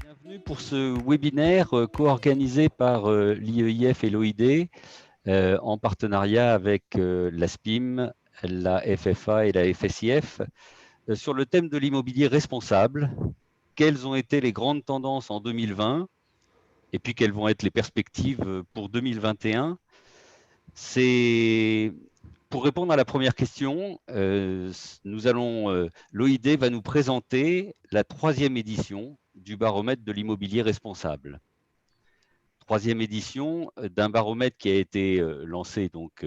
Bienvenue pour ce webinaire co-organisé par l'IEIF et l'OID en partenariat avec l'ASPIM, la FFA et la FSIF sur le thème de l'immobilier responsable. Quelles ont été les grandes tendances en 2020 et puis quelles vont être les perspectives pour 2021? C'est pour répondre à la première question, l'OID va nous présenter la 3e édition du baromètre de l'immobilier responsable. 3e édition d'un baromètre qui a été lancé donc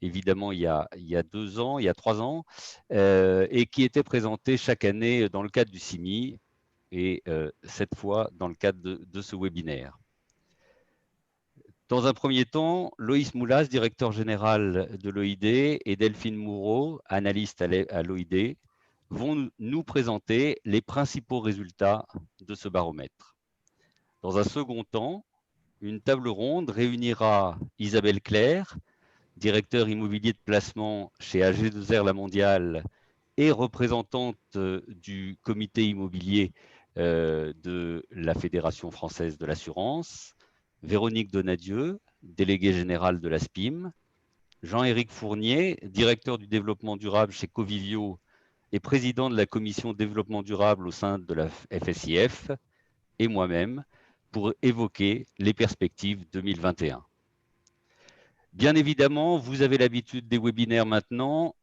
évidemment il y a 2 ans, il y a 3 ans, et qui était présenté chaque année dans le cadre du CIMI et cette fois dans le cadre de ce webinaire. Dans un premier temps, Loïs Moulas, directeur général de l'OID, et Delphine Moureau, analyste à l'OID, vont nous présenter les principaux résultats de ce baromètre. Dans un second temps, une table ronde réunira Isabelle Claire, directeur immobilier de placement chez AG2R La Mondiale et représentante du comité immobilier de la Fédération française de l'assurance, Véronique Donadieu, déléguée générale de l'ASPIM, Jean-Éric Fournier, directeur du développement durable chez Covivio et président de la commission développement durable au sein de la FSIF, et moi-même, pour évoquer les perspectives 2021. Bien évidemment, vous avez l'habitude des webinaires maintenant.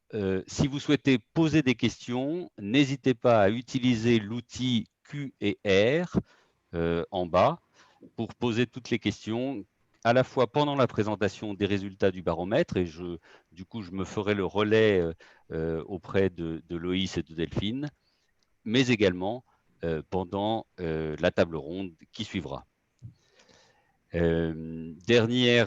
Si vous souhaitez poser des questions, n'hésitez pas à utiliser l'outil Q&R en bas pour poser toutes les questions, à la fois pendant la présentation des résultats du baromètre, et du coup, je me ferai le relais auprès de Loïs et de Delphine, mais également pendant la table ronde qui suivra. Dernier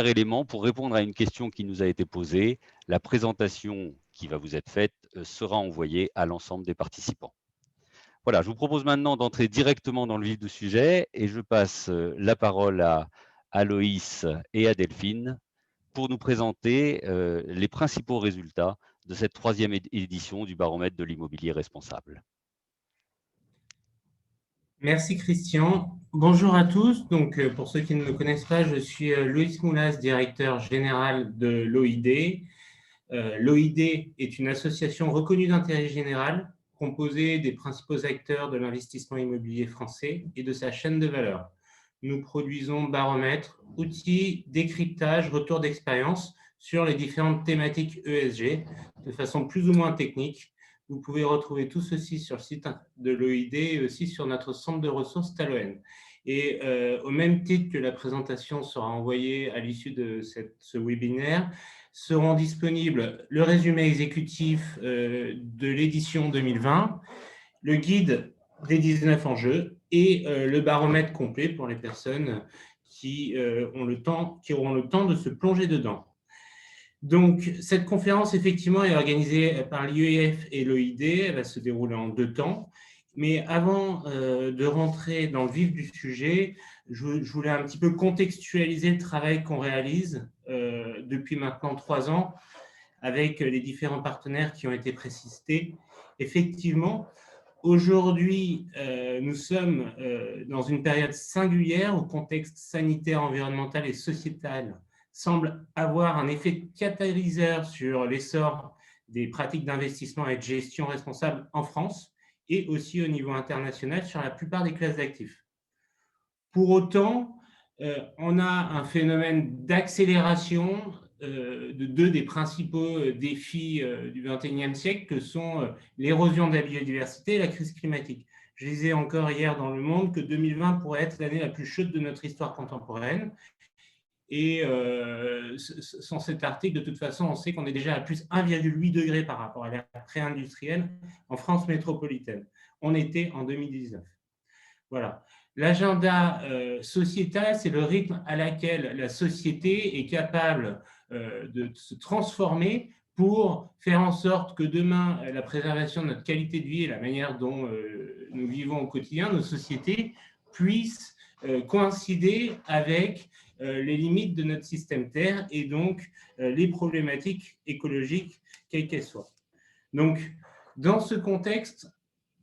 élément, pour répondre à une question qui nous a été posée, la présentation qui va vous être faite sera envoyée à l'ensemble des participants. Voilà, je vous propose maintenant d'entrer directement dans le vif du sujet et je passe la parole à Loïs et à Delphine pour nous présenter les principaux résultats de cette 3e édition du baromètre de l'immobilier responsable. Merci Christian. Bonjour à tous. Donc, pour ceux qui ne me connaissent pas, je suis Loïs Moulas, directeur général de l'OID. L'OID est une association reconnue d'intérêt général composée des principaux acteurs de l'investissement immobilier français et de sa chaîne de valeur. Nous produisons baromètres, outils, décryptage, retour d'expérience sur les différentes thématiques ESG de façon plus ou moins technique. Vous pouvez retrouver tout ceci sur le site de l'OID et aussi sur notre centre de ressources Taloen. Et au même titre que la présentation sera envoyée à l'issue de ce webinaire, seront disponibles le résumé exécutif de l'édition 2020, le guide des 19 enjeux et le baromètre complet pour les personnes qui auront le temps de se plonger dedans. Donc, cette conférence, effectivement, est organisée par l'IEIF et l'OID. Elle va se dérouler en 2 temps. Mais avant de rentrer dans le vif du sujet, je voulais un petit peu contextualiser le travail qu'on réalise depuis maintenant 3 ans avec les différents partenaires qui ont été précités. Effectivement, aujourd'hui, nous sommes dans une période singulière où le contexte sanitaire, environnemental et sociétal semble avoir un effet catalyseur sur l'essor des pratiques d'investissement et de gestion responsable en France et aussi au niveau international sur la plupart des classes d'actifs. Pour autant, on a un phénomène d'accélération de 2 des principaux défis du XXIe siècle que sont l'érosion de la biodiversité et la crise climatique. Je lisais encore hier dans Le Monde que 2020 pourrait être l'année la plus chaude de notre histoire contemporaine. Et sans cet article, de toute façon, on sait qu'on est déjà à plus 1,8 degré par rapport à l'ère pré-industrielle en France métropolitaine. On était en 2019. Voilà. L'agenda sociétal, c'est le rythme à laquelle la société est capable de se transformer pour faire en sorte que demain, la préservation de notre qualité de vie et la manière dont nous vivons au quotidien, nos sociétés, puissent coïncider avec les limites de notre système Terre et donc les problématiques écologiques, quelles qu'elles soient. Donc, dans ce contexte,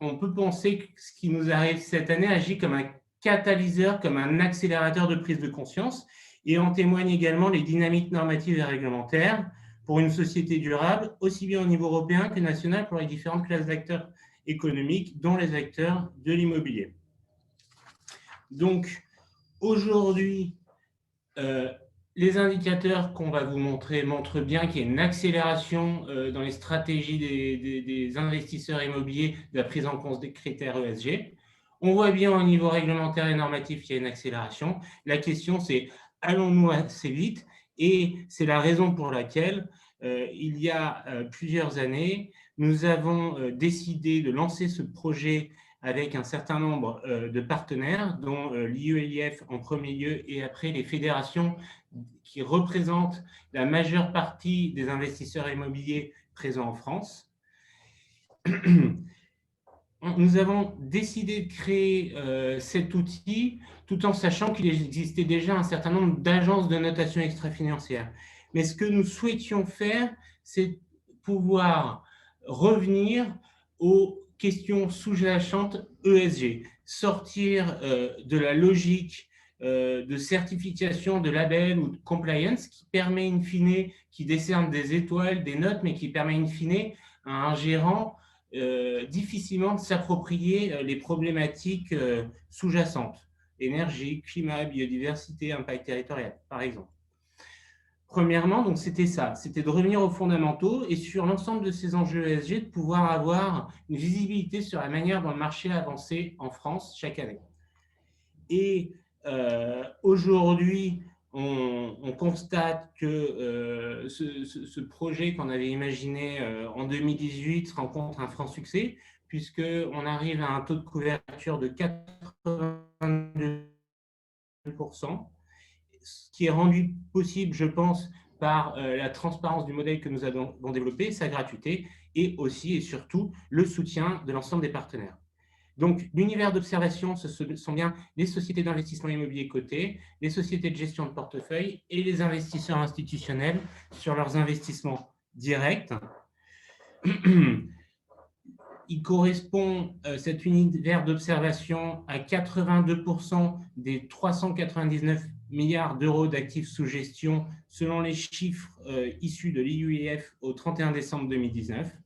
on peut penser que ce qui nous arrive cette année agit comme un catalyseur, comme un accélérateur de prise de conscience, et en témoignent également les dynamiques normatives et réglementaires pour une société durable, aussi bien au niveau européen que national pour les différentes classes d'acteurs économiques, dont les acteurs de l'immobilier. Donc, aujourd'hui, les indicateurs qu'on va vous montrer montrent bien qu'il y a une accélération dans les stratégies des investisseurs immobiliers de la prise en compte des critères ESG. On voit bien au niveau réglementaire et normatif qu'il y a une accélération. La question, c'est allons-nous assez vite? Et c'est la raison pour laquelle, il y a plusieurs années, nous avons décidé de lancer ce projet avec un certain nombre de partenaires, dont l'IEIF en premier lieu, et après les fédérations qui représentent la majeure partie des investisseurs immobiliers présents en France. Nous avons décidé de créer cet outil tout en sachant qu'il existait déjà un certain nombre d'agences de notation extra-financière. Mais ce que nous souhaitions faire, c'est pouvoir revenir aux questions sous-jacentes ESG, sortir de la logique de certification, de label ou de compliance qui permet in fine, qui décerne des étoiles, des notes, mais qui permet in fine à un gérant difficilement de s'approprier les problématiques sous-jacentes, énergie, climat, biodiversité, impact territorial, par exemple. Premièrement, donc c'était ça, c'était de revenir aux fondamentaux et sur l'ensemble de ces enjeux ESG, de pouvoir avoir une visibilité sur la manière dont le marché a avancé en France chaque année. Et aujourd'hui, on constate que ce projet qu'on avait imaginé en 2018 rencontre un franc succès, puisqu'on arrive à un taux de couverture de 82%, ce qui est rendu possible, je pense, par la transparence du modèle que nous avons développé, sa gratuité, et aussi et surtout le soutien de l'ensemble des partenaires. Donc, l'univers d'observation, ce sont bien les sociétés d'investissement immobilier cotées, les sociétés de gestion de portefeuille et les investisseurs institutionnels sur leurs investissements directs. Il correspond, cet univers d'observation, à 82% des 399 milliards d'euros d'actifs sous gestion, selon les chiffres issus de l'IUIF au 31 décembre 2019.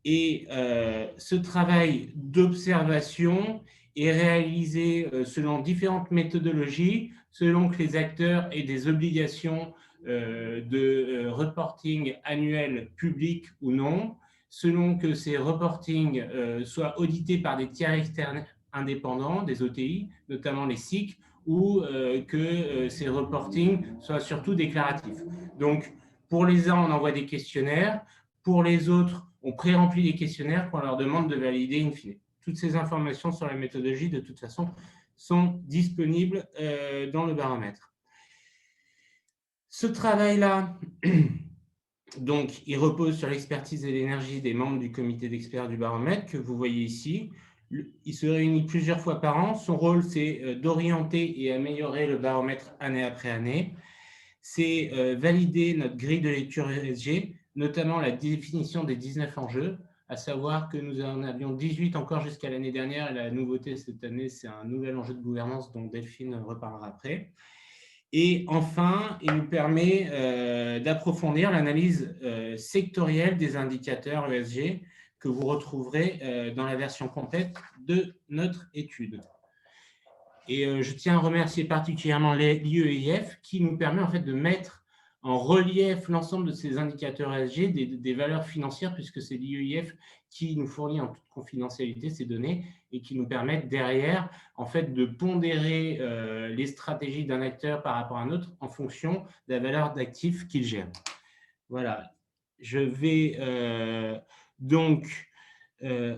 Et ce travail d'observation est réalisé selon différentes méthodologies, selon que les acteurs aient des obligations de reporting annuel public ou non, selon que ces reportings soient audités par des tiers externes indépendants, des OTI, notamment les SIC, ou que ces reportings soient surtout déclaratifs. Donc, pour les uns, on envoie des questionnaires. Pour les autres, on pré-remplit les questionnaires qu'on leur demande de valider in fine. Toutes ces informations sur la méthodologie, de toute façon, sont disponibles dans le baromètre. Ce travail-là, donc, il repose sur l'expertise et l'énergie des membres du comité d'experts du baromètre que vous voyez ici. Il se réunit plusieurs fois par an. Son rôle, c'est d'orienter et améliorer le baromètre année après année. C'est valider notre grille de lecture ESG, notamment la définition des 19 enjeux, à savoir que nous en avions 18 encore jusqu'à l'année dernière. Et la nouveauté cette année, c'est un nouvel enjeu de gouvernance dont Delphine reparlera après. Et enfin, il nous permet d'approfondir l'analyse sectorielle des indicateurs ESG que vous retrouverez dans la version complète de notre étude. Et je tiens à remercier particulièrement l'IEIF qui nous permet en fait de mettre en relief l'ensemble de ces indicateurs ESG, des valeurs financières, puisque c'est l'IEIF qui nous fournit en toute confidentialité ces données et qui nous permettent derrière en fait de pondérer les stratégies d'un acteur par rapport à un autre en fonction de la valeur d'actifs qu'il gère. Voilà, je vais donc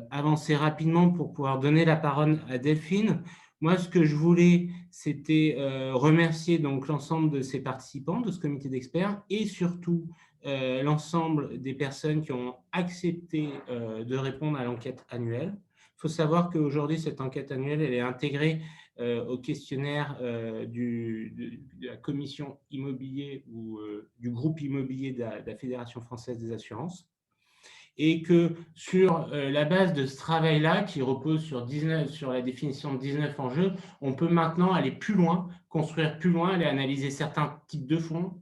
avancer rapidement pour pouvoir donner la parole à Delphine. Moi, ce que je voulais, c'était remercier donc l'ensemble de ces participants de ce comité d'experts et surtout l'ensemble des personnes qui ont accepté de répondre à l'enquête annuelle. Il faut savoir qu'aujourd'hui, cette enquête annuelle, elle est intégrée au questionnaire de la commission immobilier ou du groupe immobilier de la Fédération française des assurances. et que sur la base de ce travail-là, qui repose sur la définition de 19 enjeux, on peut maintenant aller plus loin, construire plus loin, aller analyser certains types de fonds,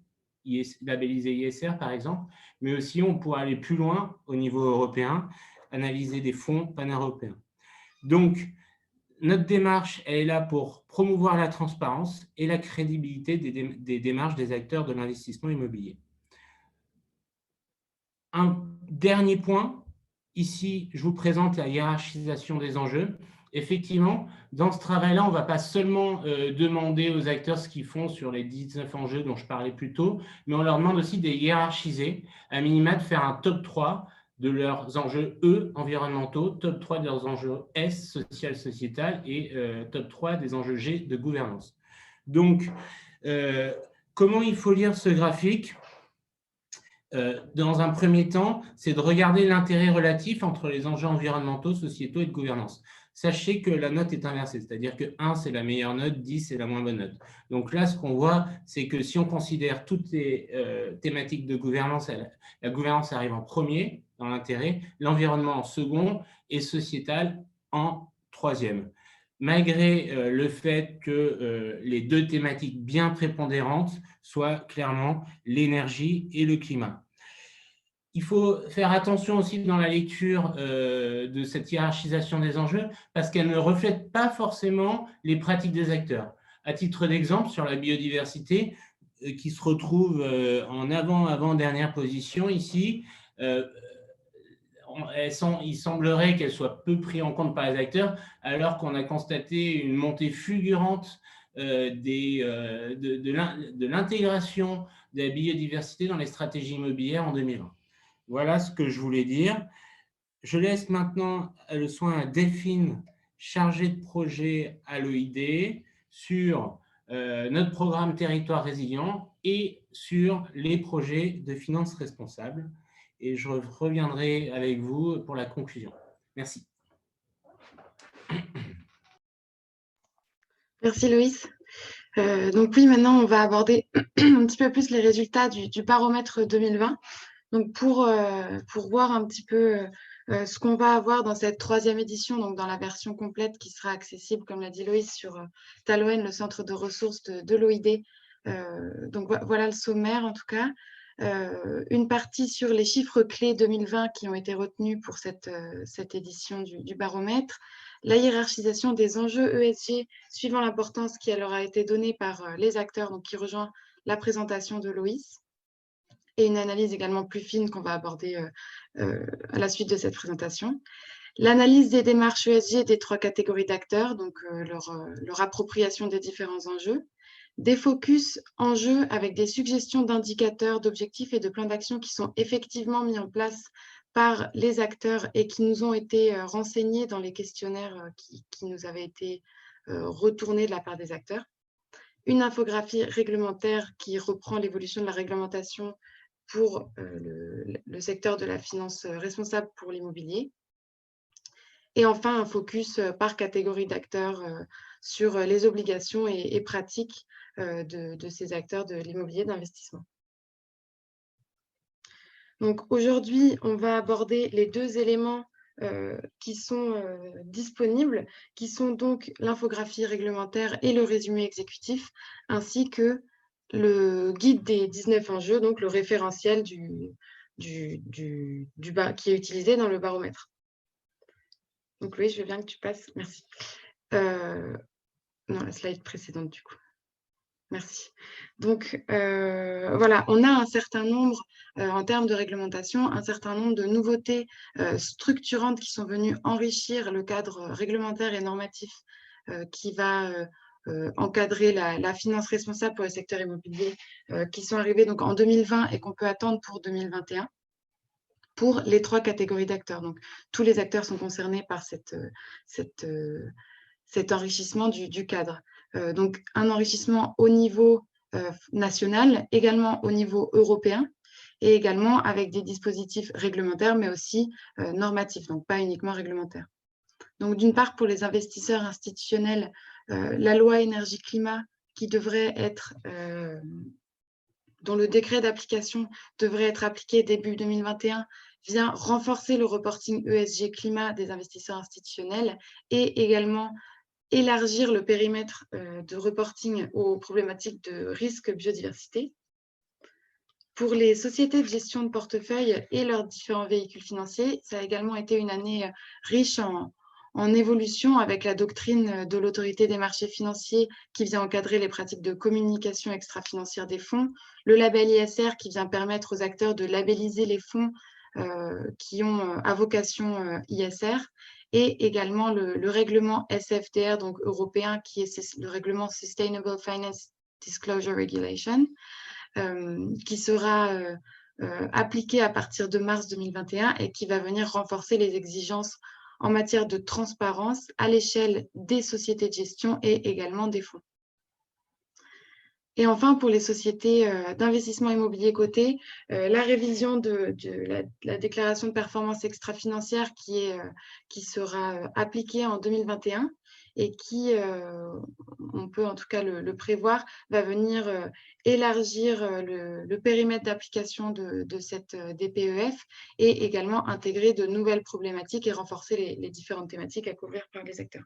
labellisés ISR par exemple, mais aussi on pourra aller plus loin au niveau européen, analyser des fonds pan-européens. Donc, notre démarche, elle est là pour promouvoir la transparence et la crédibilité des démarches des acteurs de l'investissement immobilier. Un dernier point, ici, je vous présente la hiérarchisation des enjeux. Effectivement, dans ce travail-là, on ne va pas seulement demander aux acteurs ce qu'ils font sur les 19 enjeux dont je parlais plus tôt, mais on leur demande aussi de hiérarchiser, à minima de faire un top 3 de leurs enjeux E, environnementaux, top 3 de leurs enjeux S, social, sociétal, et top 3 des enjeux G, de gouvernance. Donc, comment il faut lire ce graphique ? Dans un premier temps, c'est de regarder l'intérêt relatif entre les enjeux environnementaux, sociétaux et de gouvernance. Sachez que la note est inversée, c'est-à-dire que 1, c'est la meilleure note, 10, c'est la moins bonne note. Donc là, ce qu'on voit, c'est que si on considère toutes les thématiques de gouvernance, la gouvernance arrive en premier dans l'intérêt, l'environnement en second et sociétal en troisième. Malgré le fait que les deux thématiques bien prépondérantes soient clairement l'énergie et le climat. Il faut faire attention aussi dans la lecture de cette hiérarchisation des enjeux parce qu'elle ne reflète pas forcément les pratiques des acteurs. À titre d'exemple, sur la biodiversité, qui se retrouve en avant-dernière position ici, il semblerait qu'elle soit peu prise en compte par les acteurs, alors qu'on a constaté une montée fulgurante de l'intégration de la biodiversité dans les stratégies immobilières en 2020. Voilà ce que je voulais dire. Je laisse maintenant le soin à Delphine, chargée de projet à l'OID, sur notre programme Territoire Résilient et sur les projets de finances responsables. Et je reviendrai avec vous pour la conclusion. Merci. Merci Loïs. Donc oui, maintenant on va aborder un petit peu plus les résultats du baromètre 2020. Donc pour voir un petit peu ce qu'on va avoir dans cette troisième édition, donc dans la version complète qui sera accessible, comme l'a dit Loïs, sur Taloen, le centre de ressources de l'OID. Donc voilà le sommaire en tout cas. Une partie sur les chiffres clés 2020 qui ont été retenus pour cette édition du baromètre, la hiérarchisation des enjeux ESG suivant l'importance qui leur a été donnée par les acteurs, donc qui rejoint la présentation de Loïs, et une analyse également plus fine qu'on va aborder à la suite de cette présentation. L'analyse des démarches ESG des trois catégories d'acteurs, donc leur appropriation des différents enjeux. Des focus enjeux avec des suggestions d'indicateurs, d'objectifs et de plans d'action qui sont effectivement mis en place par les acteurs et qui nous ont été renseignés dans les questionnaires qui nous avaient été retournés de la part des acteurs. Une infographie réglementaire qui reprend l'évolution de la réglementation pour le secteur de la finance responsable pour l'immobilier. Et enfin, un focus par catégorie d'acteurs sur les obligations et pratiques de ces acteurs de l'immobilier d'investissement. Donc aujourd'hui, on va aborder les deux éléments qui sont disponibles, qui sont donc l'infographie réglementaire et le résumé exécutif, ainsi que le guide des 19 enjeux, donc le référentiel qui est utilisé dans le baromètre. Donc Louis, je veux bien que tu passes. Merci. Non, la slide précédente du coup. Merci. Donc, voilà, on a un certain nombre, en termes de réglementation, un certain nombre de nouveautés structurantes qui sont venues enrichir le cadre réglementaire et normatif qui va encadrer la finance responsable pour le secteur immobilier, qui sont arrivées donc, en 2020 et qu'on peut attendre pour 2021. Pour les trois catégories d'acteurs. Donc, tous les acteurs sont concernés par cet enrichissement du cadre. Donc, un enrichissement au niveau national, également au niveau européen, et également avec des dispositifs réglementaires, mais aussi normatifs, donc pas uniquement réglementaires. Donc, d'une part, pour les investisseurs institutionnels, la loi énergie-climat qui devrait être... dont le décret d'application devrait être appliqué début 2021 vient renforcer le reporting ESG climat des investisseurs institutionnels et également élargir le périmètre de reporting aux problématiques de risque biodiversité. Pour les sociétés de gestion de portefeuille et leurs différents véhicules financiers, ça a également été une année riche en évolution avec la doctrine de l'autorité des marchés financiers qui vient encadrer les pratiques de communication extra-financière des fonds, le label ISR qui vient permettre aux acteurs de labelliser les fonds qui ont à vocation ISR, et également le règlement SFDR, donc européen, qui est le règlement Sustainable Finance Disclosure Regulation, qui sera appliqué à partir de mars 2021 et qui va venir renforcer les exigences en matière de transparence à l'échelle des sociétés de gestion et également des fonds. Et enfin, pour les sociétés d'investissement immobilier cotées, la révision de la déclaration de performance extra-financière qui sera appliquée en 2021 et qui, on peut en tout cas le prévoir, va venir élargir le périmètre d'application de cette DPEF et également intégrer de nouvelles problématiques et renforcer les différentes thématiques à couvrir par les acteurs.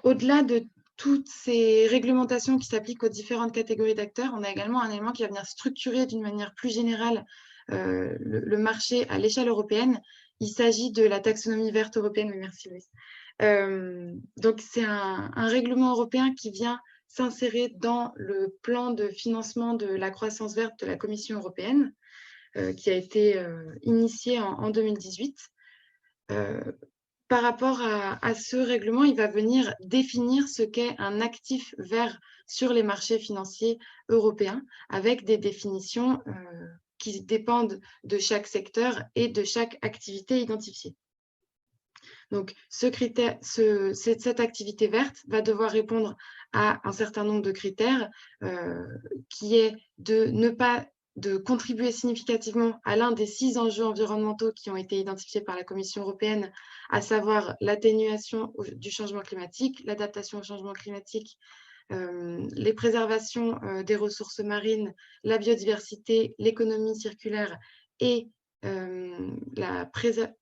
Au-delà de toutes ces réglementations qui s'appliquent aux différentes catégories d'acteurs, on a également un élément qui va venir structurer d'une manière plus générale le marché à l'échelle européenne. Il s'agit de la taxonomie verte européenne. Merci Louis. Donc c'est un règlement européen qui vient s'insérer dans le plan de financement de la croissance verte de la Commission européenne, qui a été initié en 2018. Par rapport à ce règlement, il va venir définir ce qu'est un actif vert sur les marchés financiers européens, avec des définitions qui dépendent de chaque secteur et de chaque activité identifiée. Donc, cette activité verte va devoir répondre à un certain nombre de critères, qui est de contribuer significativement à l'un des 6 enjeux environnementaux qui ont été identifiés par la Commission européenne, à savoir l'atténuation du changement climatique, l'adaptation au changement climatique, les préservations des ressources marines, la biodiversité, l'économie circulaire et la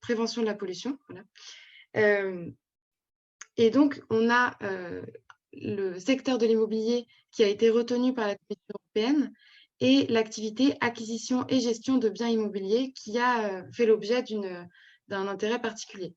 prévention de la pollution. Voilà. Et donc, on a le secteur de l'immobilier qui a été retenu par la Commission européenne et l'activité acquisition et gestion de biens immobiliers qui a fait l'objet d'un intérêt particulier.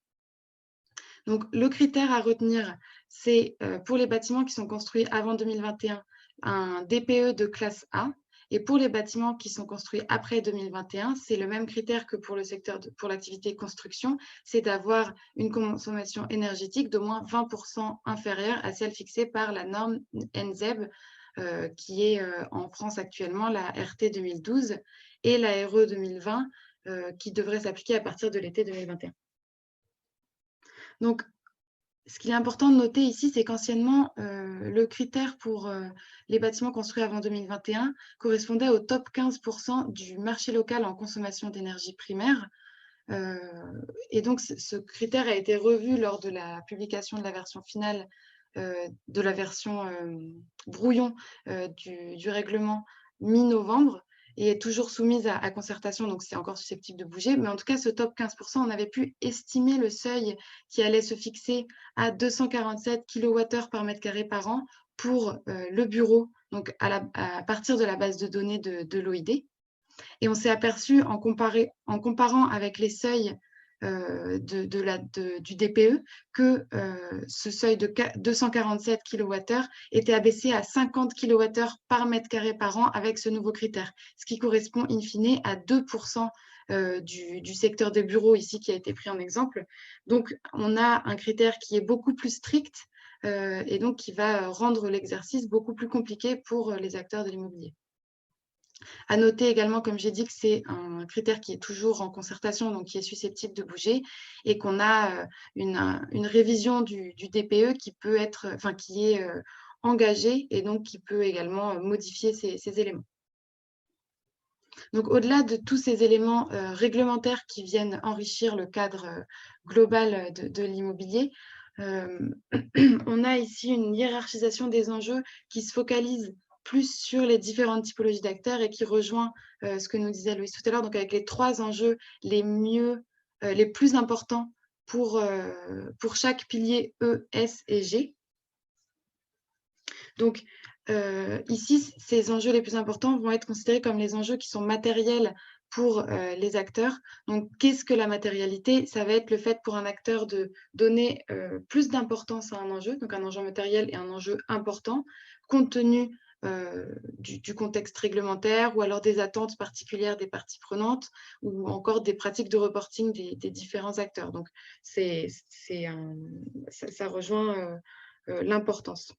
Donc, le critère à retenir, c'est pour les bâtiments qui sont construits avant 2021, un DPE de classe A. Et pour les bâtiments qui sont construits après 2021, c'est le même critère que pour le secteur pour l'activité construction, c'est d'avoir une consommation énergétique d'au moins 20% inférieure à celle fixée par la norme NZEB, qui est en France actuellement la RT 2012 et la RE 2020, qui devrait s'appliquer à partir de l'été 2021. Donc, ce qui est important de noter ici, c'est qu'anciennement, le critère pour les bâtiments construits avant 2021 correspondait au top 15% du marché local en consommation d'énergie primaire. Et donc, ce critère a été revu lors de la publication de la version finale, de la version brouillon du règlement mi-novembre, et est toujours soumise à concertation, donc c'est encore susceptible de bouger. Mais en tout cas, ce top 15%, on avait pu estimer le seuil qui allait se fixer à 247 kWh par mètre carré par an pour le bureau, donc à partir de la base de données de l'OID. Et on s'est aperçu en comparant avec les seuils du DPE que ce seuil de 247 kWh était abaissé à 50 kWh par mètre carré par an avec ce nouveau critère, ce qui correspond in fine à 2% du secteur des bureaux ici qui a été pris en exemple. Donc, on a un critère qui est beaucoup plus strict et donc qui va rendre l'exercice beaucoup plus compliqué pour les acteurs de l'immobilier. À noter également, comme j'ai dit, que c'est un critère qui est toujours en concertation, donc qui est susceptible de bouger, et qu'on a une révision du DPE qui peut être, enfin, qui est engagée et donc qui peut également modifier ces éléments. Donc, au-delà de tous ces éléments réglementaires qui viennent enrichir le cadre global de l'immobilier, on a ici une hiérarchisation des enjeux qui se focalise plus sur les différentes typologies d'acteurs et qui rejoint ce que nous disait Louise tout à l'heure, donc avec les 3 enjeux les plus importants pour chaque pilier E, S et G. Donc, ici, ces enjeux les plus importants vont être considérés comme les enjeux qui sont matériels pour les acteurs. Donc, qu'est-ce que la matérialité? Ça va être le fait pour un acteur de donner plus d'importance à un enjeu, donc un enjeu matériel et un enjeu important, compte tenu du contexte réglementaire ou alors des attentes particulières des parties prenantes ou encore des pratiques de reporting des différents acteurs. Donc, ça rejoint l'importance.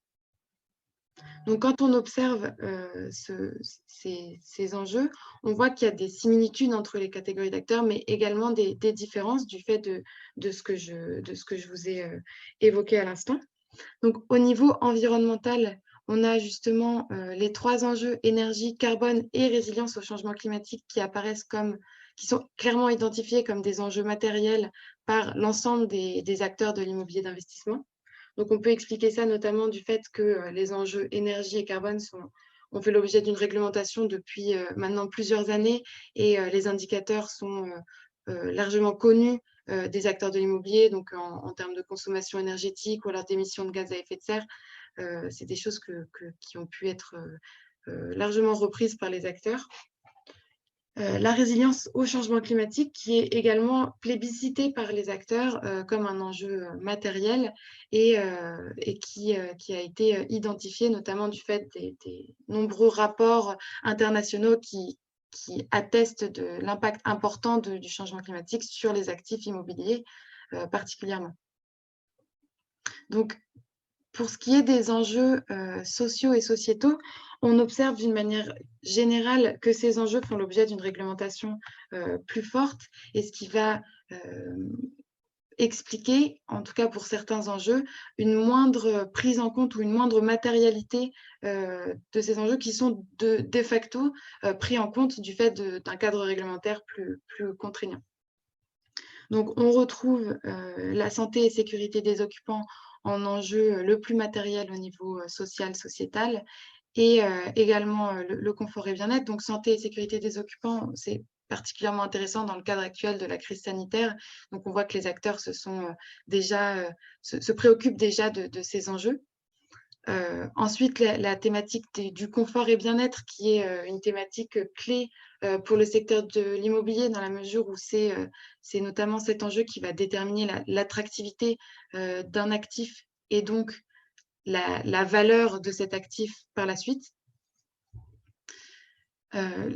Donc, quand on observe ces enjeux, on voit qu'il y a des similitudes entre les catégories d'acteurs, mais également des différences du fait de ce que je vous ai évoqué à l'instant. Donc, au niveau environnemental, on a justement les 3 enjeux énergie, carbone et résilience au changement climatique qui sont clairement identifiés comme des enjeux matériels par l'ensemble des acteurs de l'immobilier d'investissement. Donc, on peut expliquer ça notamment du fait que les enjeux énergie et carbone ont fait l'objet d'une réglementation depuis maintenant plusieurs années et les indicateurs sont largement connus des acteurs de l'immobilier, donc en termes de consommation énergétique ou alors d'émissions de gaz à effet de serre. C'est des choses qui ont pu être largement reprises par les acteurs. La résilience au changement climatique qui est également plébiscitée par les acteurs comme un enjeu matériel et qui a été identifié notamment du fait des nombreux rapports internationaux qui attestent de l'impact important du changement climatique sur les actifs immobiliers particulièrement. Donc, pour ce qui est des enjeux sociaux et sociétaux, on observe d'une manière générale que ces enjeux font l'objet d'une réglementation plus forte et ce qui va expliquer, en tout cas pour certains enjeux, une moindre prise en compte ou une moindre matérialité de ces enjeux qui sont de facto pris en compte du fait d'un cadre réglementaire plus contraignant. Donc, on retrouve la santé et sécurité des occupants en enjeu le plus matériel au niveau social, sociétal, et également le confort et bien-être. Donc, santé et sécurité des occupants, c'est particulièrement intéressant dans le cadre actuel de la crise sanitaire. Donc, on voit que les acteurs se préoccupent déjà de ces enjeux. Ensuite, la thématique du confort et bien-être, qui est une thématique clé pour le secteur de l'immobilier, dans la mesure où c'est notamment cet enjeu qui va déterminer l'attractivité d'un actif et donc la valeur de cet actif par la suite.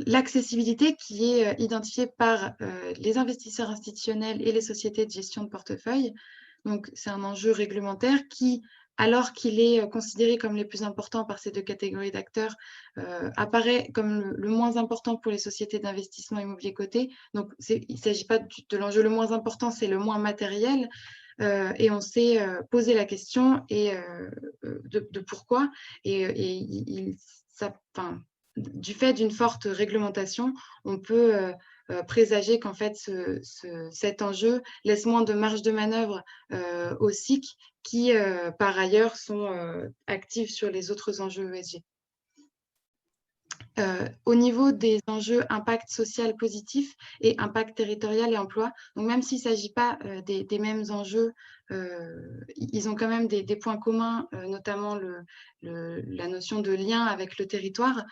L'accessibilité qui est identifiée par les investisseurs institutionnels et les sociétés de gestion de portefeuille. Donc, c'est un enjeu réglementaire qui, alors qu'il est considéré comme les plus importants par ces 2 catégories d'acteurs, apparaît comme le moins important pour les sociétés d'investissement immobilier coté. Donc, il ne s'agit pas de l'enjeu le moins important, c'est le moins matériel. Et on s'est posé la question de pourquoi. Du fait d'une forte réglementation, on peut présager qu'en fait, cet enjeu laisse moins de marge de manœuvre aux SIC qui, par ailleurs, sont actifs sur les autres enjeux ESG. Au niveau des enjeux impact social positif et impact territorial et emploi, donc même s'il ne s'agit pas des mêmes enjeux, ils ont quand même des points communs, notamment la notion de lien avec le territoire.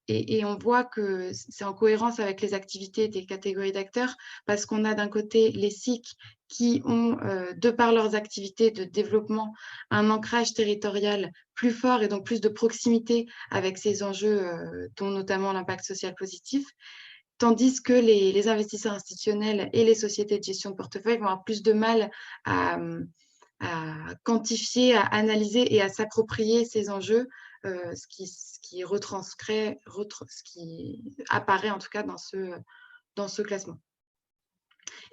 Et on voit que c'est en cohérence avec les activités des catégories d'acteurs parce qu'on a d'un côté les SIC qui ont, de par leurs activités de développement, un ancrage territorial plus fort et donc plus de proximité avec ces enjeux, dont notamment l'impact social positif, tandis que les investisseurs institutionnels et les sociétés de gestion de portefeuille vont avoir plus de mal à quantifier, à analyser et à s'approprier ces enjeux, ce qui apparaît en tout cas dans ce classement.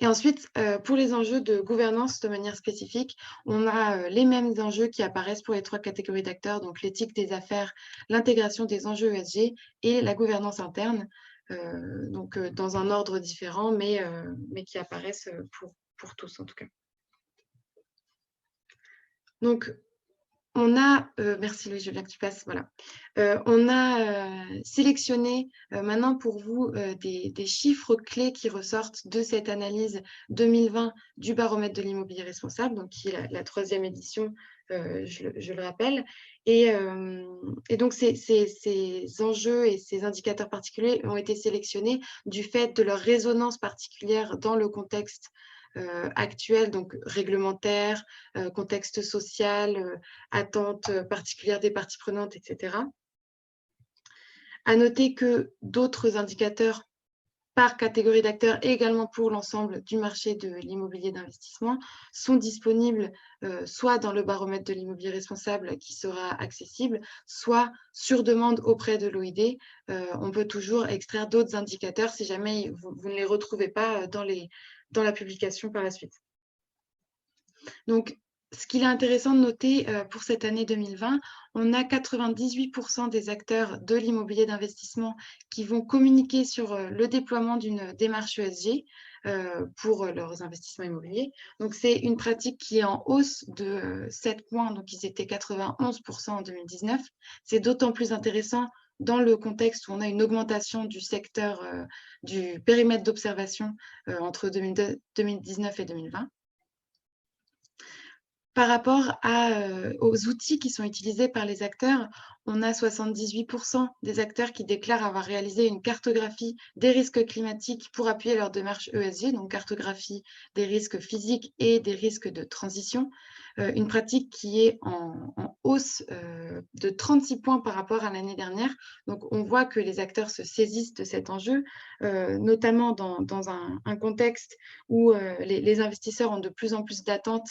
Et ensuite, pour les enjeux de gouvernance de manière spécifique, on a les mêmes enjeux qui apparaissent pour les 3 catégories d'acteurs, donc l'éthique des affaires, l'intégration des enjeux ESG et la gouvernance interne, dans un ordre différent, mais qui apparaissent pour tous en tout cas. Donc, On a, merci Louis, je veux bien que tu passes, voilà. On a sélectionné maintenant pour vous des chiffres clés qui ressortent de cette analyse 2020 du baromètre de l'immobilier responsable, donc qui est la 3e édition, je le rappelle. Et donc ces enjeux et ces indicateurs particuliers ont été sélectionnés du fait de leur résonance particulière dans le contexte actuel, donc réglementaire, contexte social, attentes particulières des parties prenantes, etc. À noter que d'autres indicateurs par catégorie d'acteurs et également pour l'ensemble du marché de l'immobilier d'investissement sont disponibles soit dans le baromètre de l'immobilier responsable qui sera accessible, soit sur demande auprès de l'OID. On peut toujours extraire d'autres indicateurs si jamais vous ne les retrouvez pas dans la publication par la suite. Donc, ce qu'il est intéressant de noter pour cette année 2020, on a 98% des acteurs de l'immobilier d'investissement qui vont communiquer sur le déploiement d'une démarche ESG pour leurs investissements immobiliers. Donc, c'est une pratique qui est en hausse de 7 points, donc ils étaient 91% en 2019. C'est d'autant plus intéressant dans le contexte où on a une augmentation du secteur, du périmètre d'observation entre 2019 et 2020. Par rapport aux outils qui sont utilisés par les acteurs, on a 78% des acteurs qui déclarent avoir réalisé une cartographie des risques climatiques pour appuyer leur démarche ESG, donc cartographie des risques physiques et des risques de transition, une pratique qui est en hausse de 36 points par rapport à l'année dernière. Donc, on voit que les acteurs se saisissent de cet enjeu, notamment dans un contexte où les investisseurs ont de plus en plus d'attentes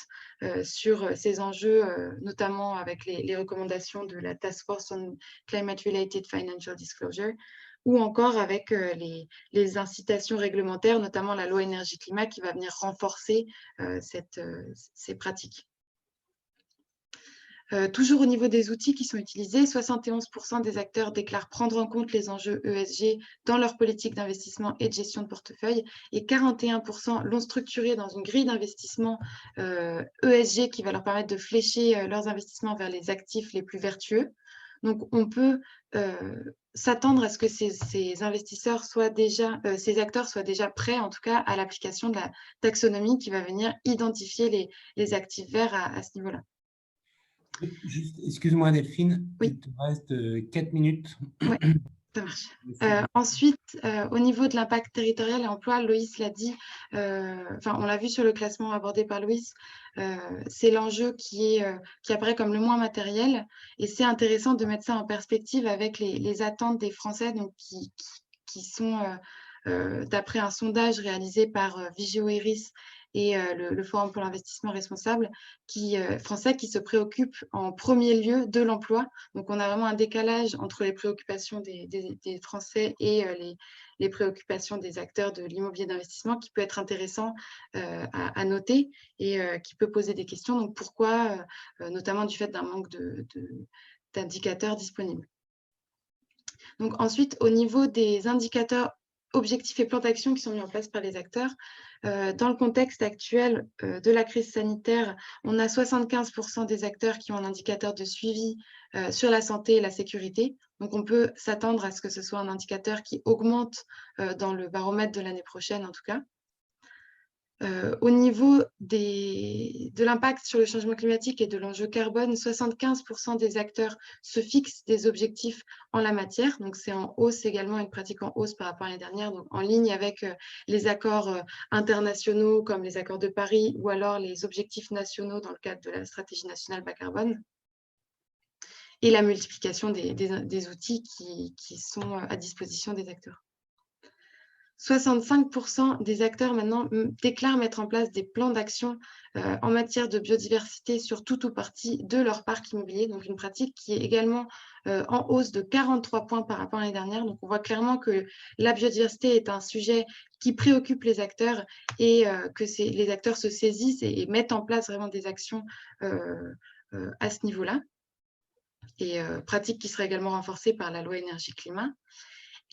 sur ces enjeux, notamment avec les recommandations de la Task Force on Climate-Related Financial Disclosure, ou encore avec les incitations réglementaires, notamment la loi énergie-climat qui va venir renforcer ces pratiques. Toujours au niveau des outils qui sont utilisés, 71% des acteurs déclarent prendre en compte les enjeux ESG dans leur politique d'investissement et de gestion de portefeuille et 41% l'ont structuré dans une grille d'investissement ESG qui va leur permettre de flécher leurs investissements vers les actifs les plus vertueux. Donc, on peut s'attendre à ce que ces investisseurs soient déjà, ces acteurs soient déjà prêts, en tout cas, à l'application de la taxonomie qui va venir identifier les actifs verts à ce niveau-là. Excuse-moi Delphine, oui. Il te reste 4 minutes. Oui, ça marche. Ensuite, au niveau de l'impact territorial et emploi, Loïs l'a dit, on l'a vu sur le classement abordé par Loïs, c'est l'enjeu qui apparaît comme le moins matériel et c'est intéressant de mettre ça en perspective avec les attentes des Français donc, qui sont, d'après un sondage réalisé par Vigeo Eiris et le Forum pour l'investissement responsable français qui se préoccupe en premier lieu de l'emploi. Donc, on a vraiment un décalage entre les préoccupations des Français et les préoccupations des acteurs de l'immobilier d'investissement qui peut être intéressant à noter et qui peut poser des questions. Donc, pourquoi, notamment du fait d'un manque d'indicateurs disponibles. Donc, ensuite, au niveau des indicateurs objectifs et plans d'action qui sont mis en place par les acteurs. Dans le contexte actuel de la crise sanitaire, on a 75% des acteurs qui ont un indicateur de suivi sur la santé et la sécurité. Donc, on peut s'attendre à ce que ce soit un indicateur qui augmente dans le baromètre de l'année prochaine, en tout cas. Au niveau de l'impact sur le changement climatique et de l'enjeu carbone, 75% des acteurs se fixent des objectifs en la matière. Donc, c'est en hausse également, une pratique en hausse par rapport à l'année dernière, donc en ligne avec les accords internationaux comme les accords de Paris ou alors les objectifs nationaux dans le cadre de la stratégie nationale bas carbone. Et la multiplication des outils qui sont à disposition des acteurs. 65% des acteurs maintenant déclarent mettre en place des plans d'action en matière de biodiversité sur tout ou partie de leur parc immobilier. Donc, une pratique qui est également en hausse de 43 points par rapport à l'année dernière. Donc, on voit clairement que la biodiversité est un sujet qui préoccupe les acteurs et que les acteurs se saisissent et mettent en place vraiment des actions à ce niveau-là. Et pratique qui sera également renforcée par la loi énergie-climat.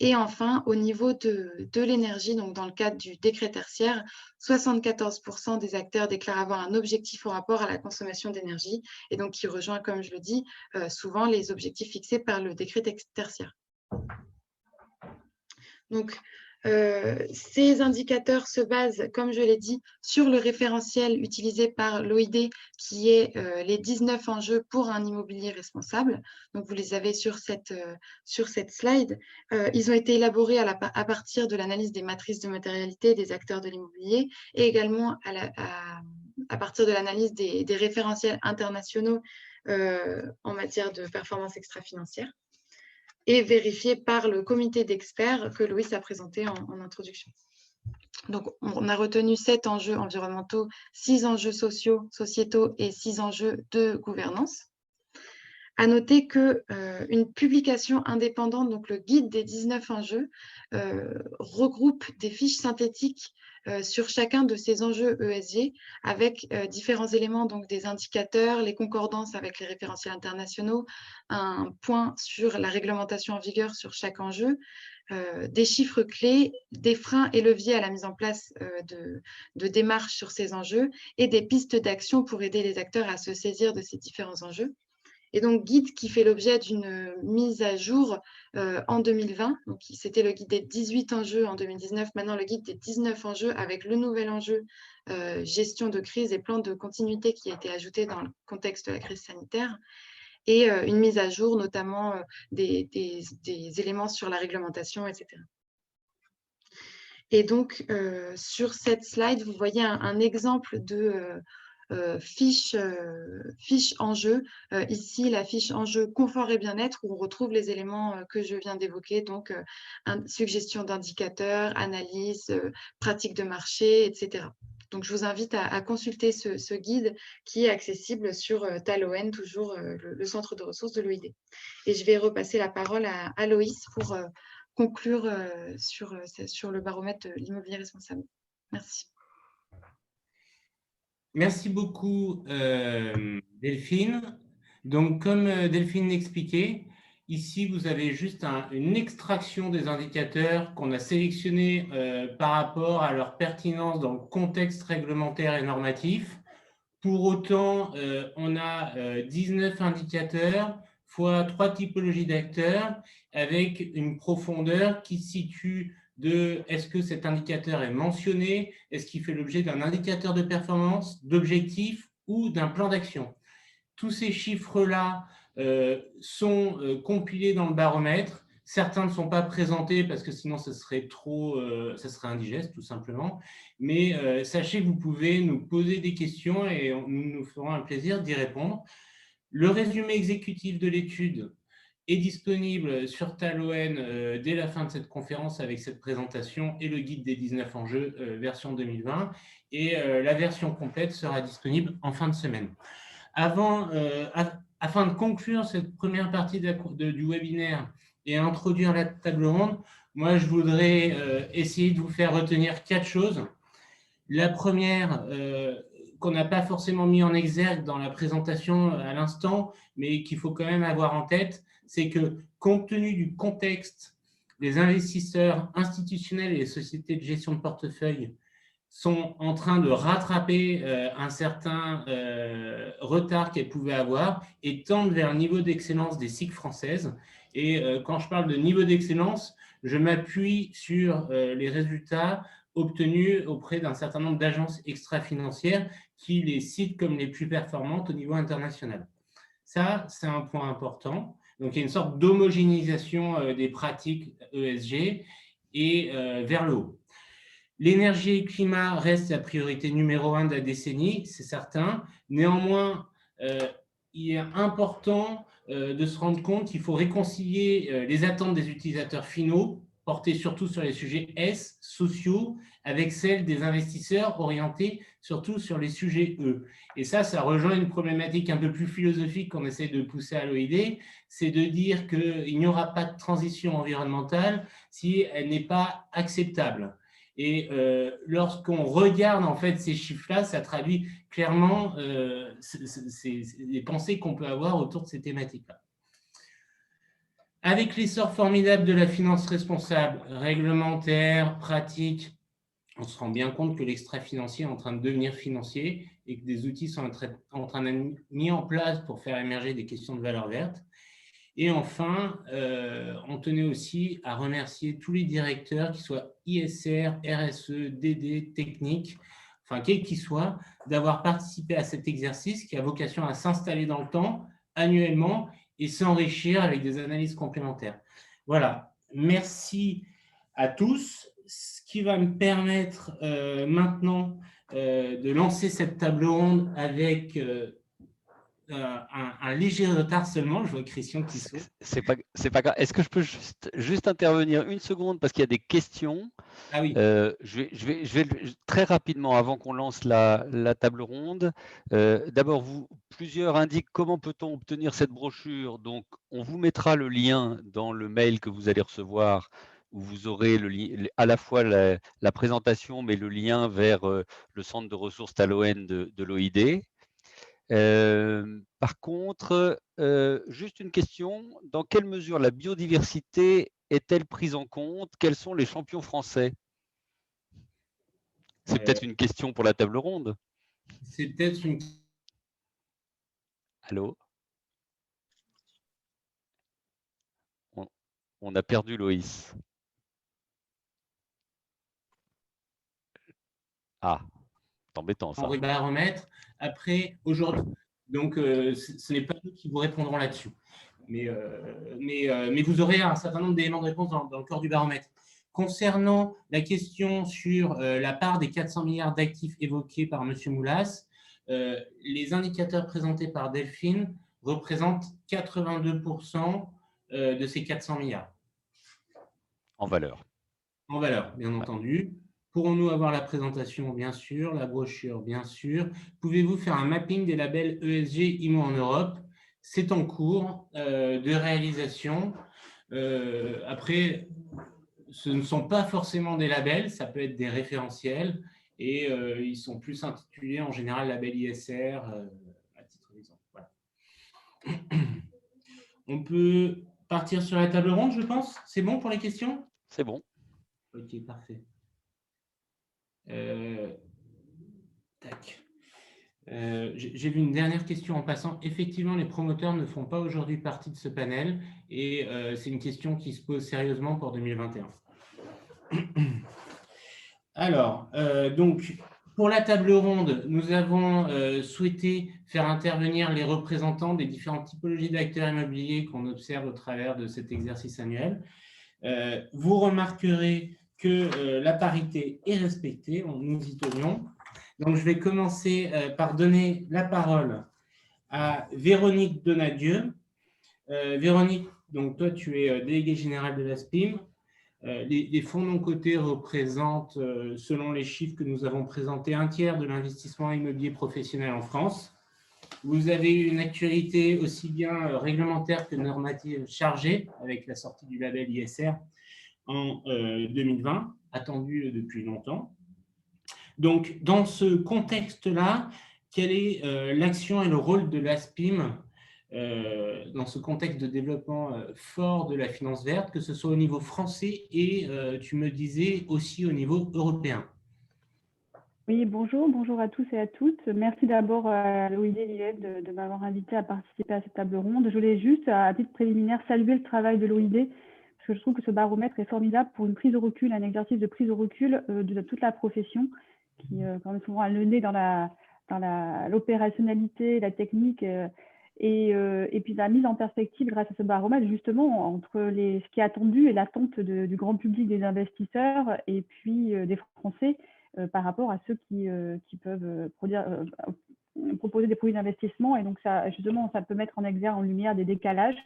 Et enfin, au niveau de l'énergie, donc dans le cadre du décret tertiaire, 74% des acteurs déclarent avoir un objectif au rapport à la consommation d'énergie, et donc qui rejoint, comme je le dis, souvent les objectifs fixés par le décret tertiaire. Donc, ces indicateurs se basent, comme je l'ai dit, sur le référentiel utilisé par l'OID, qui est les 19 enjeux pour un immobilier responsable. Donc, vous les avez sur cette slide. Ils ont été élaborés à partir de l'analyse des matrices de matérialité des acteurs de l'immobilier et également à partir de l'analyse des référentiels internationaux en matière de performance extra-financière, et vérifié par le comité d'experts que Loïs a présenté en introduction. Donc, on a retenu 7 enjeux environnementaux, 6 enjeux sociétaux et 6 enjeux de gouvernance. À noter qu'une publication indépendante, donc le guide des 19 enjeux, regroupe des fiches synthétiques sur chacun de ces enjeux ESG avec différents éléments, donc des indicateurs, les concordances avec les référentiels internationaux, un point sur la réglementation en vigueur sur chaque enjeu, des chiffres clés, des freins et leviers à la mise en place de démarches sur ces enjeux et des pistes d'action pour aider les acteurs à se saisir de ces différents enjeux. Et donc, guide qui fait l'objet d'une mise à jour en 2020. Donc, c'était le guide des 18 enjeux en 2019. Maintenant, le guide des 19 enjeux avec le nouvel enjeu gestion de crise et plan de continuité qui a été ajouté dans le contexte de la crise sanitaire. Et une mise à jour, notamment des éléments sur la réglementation, etc. Et donc, sur cette slide, vous voyez un exemple de fiche enjeu. Ici, la fiche enjeu confort et bien-être, où on retrouve les éléments que je viens d'évoquer, donc suggestion d'indicateurs, analyse, pratique de marché, etc. Donc, je vous invite à consulter ce guide qui est accessible sur Taloen, toujours le centre de ressources de l'OID. Et je vais repasser la parole à Loïs pour conclure sur le baromètre de l'immobilier responsable. Merci. Merci beaucoup, Delphine. Donc, comme Delphine l'expliquait, ici, vous avez juste une extraction des indicateurs qu'on a sélectionnés par rapport à leur pertinence dans le contexte réglementaire et normatif. Pour autant, on a 19 indicateurs fois 3 typologies d'acteurs avec une profondeur qui se situe de est-ce que cet indicateur est mentionné, est-ce qu'il fait l'objet d'un indicateur de performance, d'objectif ou d'un plan d'action. Tous ces chiffres-là sont compilés dans le baromètre. Certains ne sont pas présentés parce que sinon ça serait indigeste tout simplement. Mais sachez que vous pouvez nous poser des questions et nous nous ferons un plaisir d'y répondre. Le résumé exécutif de l'étude est disponible sur Taloen dès la fin de cette conférence avec cette présentation et le guide des 19 enjeux version 2020. Et la version complète sera disponible en fin de semaine. Afin de conclure cette première partie du webinaire et introduire la table ronde, moi, je voudrais essayer de vous faire retenir 4 choses. La première, qu'on n'a pas forcément mis en exergue dans la présentation à l'instant, mais qu'il faut quand même avoir en tête, c'est que compte tenu du contexte, les investisseurs institutionnels et les sociétés de gestion de portefeuille sont en train de rattraper un certain retard qu'elles pouvaient avoir et tendent vers le niveau d'excellence des SIC françaises. Et quand je parle de niveau d'excellence, je m'appuie sur les résultats obtenus auprès d'un certain nombre d'agences extra-financières qui les citent comme les plus performantes au niveau international. Ça, c'est un point important. Donc, il y a une sorte d'homogénéisation des pratiques ESG et vers le haut. L'énergie et le climat restent la priorité numéro 1 de la décennie, c'est certain. Néanmoins, il est important de se rendre compte qu'il faut réconcilier les attentes des utilisateurs finaux, portées surtout sur les sujets S, sociaux, avec celles des investisseurs orientés surtout sur les sujets E. Et ça rejoint une problématique un peu plus philosophique qu'on essaie de pousser à l'OID, c'est de dire qu'il n'y aura pas de transition environnementale si elle n'est pas acceptable. Et lorsqu'on regarde en fait ces chiffres-là, ça traduit clairement les pensées qu'on peut avoir autour de ces thématiques-là. Avec l'essor formidable de la finance responsable, réglementaire, pratique, on se rend bien compte que l'extra-financier est en train de devenir financier et que des outils sont en train d'être mis en place pour faire émerger des questions de valeur verte. Et enfin, on tenait aussi à remercier tous les directeurs, qui soient ISR, RSE, DD, technique, enfin quels qu'ils soient, d'avoir participé à cet exercice qui a vocation à s'installer dans le temps, annuellement, et s'enrichir avec des analyses complémentaires. Voilà, merci à tous. Ce qui va me permettre maintenant de lancer cette table ronde avec un léger retard seulement. Je vois Christian qui saute. C'est pas grave. Est-ce que je peux juste intervenir une seconde parce qu'il y a des questions? Ah oui. Je vais très rapidement, avant qu'on lance la table ronde. D'abord, plusieurs indiquent comment peut-on obtenir cette brochure. Donc, on vous mettra le lien dans le mail que vous allez recevoir, où vous aurez à la fois la présentation, mais le lien vers le centre de ressources Taloen de l'OID. Par contre, juste une question, dans quelle mesure la biodiversité est-elle prise en compte? Quels sont les champions français? C'est peut-être une question pour la table ronde. C'est peut-être une... Allô? On a perdu Loïs. Ah, c'est embêtant ça. Henri Baromètre. Après, aujourd'hui, donc ce n'est pas nous qui vous répondrons là-dessus. Mais vous aurez un certain nombre d'éléments de réponse dans le corps du baromètre. Concernant la question sur la part des 400 milliards d'actifs évoqués par M. Moulas, les indicateurs présentés par Delphine représentent 82% de ces 400 milliards. En valeur. En valeur, bien entendu. Pourrons-nous avoir la présentation? Bien sûr. La brochure? Bien sûr. Pouvez-vous faire un mapping des labels ESG IMO en Europe? C'est en cours de réalisation. Après, ce ne sont pas forcément des labels, ça peut être des référentiels, et ils sont plus intitulés en général label ISR, à titre d'exemple. Voilà. On peut partir sur la table ronde, je pense. C'est bon pour les questions? C'est bon. Ok, parfait. Tac. J'ai vu une dernière question en passant. Effectivement, les promoteurs ne font pas aujourd'hui partie de ce panel et c'est une question qui se pose sérieusement pour 2021. Alors, donc, pour la table ronde, nous avons souhaité faire intervenir les représentants des différentes typologies d'acteurs immobiliers qu'on observe au travers de cet exercice annuel. Vous remarquerez que la parité est respectée, nous y tenions. Donc, je vais commencer par donner la parole à Véronique Donadieu. Véronique, donc toi, tu es déléguée générale de la SPIM. Les fonds non cotés représentent, selon les chiffres que nous avons présentés, un tiers de l'investissement immobilier professionnel en France. Vous avez eu une actualité aussi bien réglementaire que normative chargée avec la sortie du label ISR en 2020, attendue depuis longtemps. Donc, dans ce contexte-là, quelle est l'action et le rôle de l'ASPIM dans ce contexte de développement fort de la finance verte, que ce soit au niveau français et, tu me disais, aussi au niveau européen? Oui, bonjour à tous et à toutes. Merci d'abord à l'OID l'IEF de m'avoir invité à participer à cette table ronde. Je voulais juste, à titre préliminaire, saluer le travail de l'OID, parce que je trouve que ce baromètre est formidable pour une prise de recul, un exercice de prise de recul de toute la profession, qui quand même souvent a le nez dans l'opérationnalité, la technique, et puis la mise en perspective grâce à ce baromètre, justement, entre ce qui est attendu et l'attente du grand public des investisseurs et puis des Français, par rapport à ceux qui peuvent proposer des produits d'investissement. Et donc, ça, justement, ça peut mettre en exergue, en lumière des décalages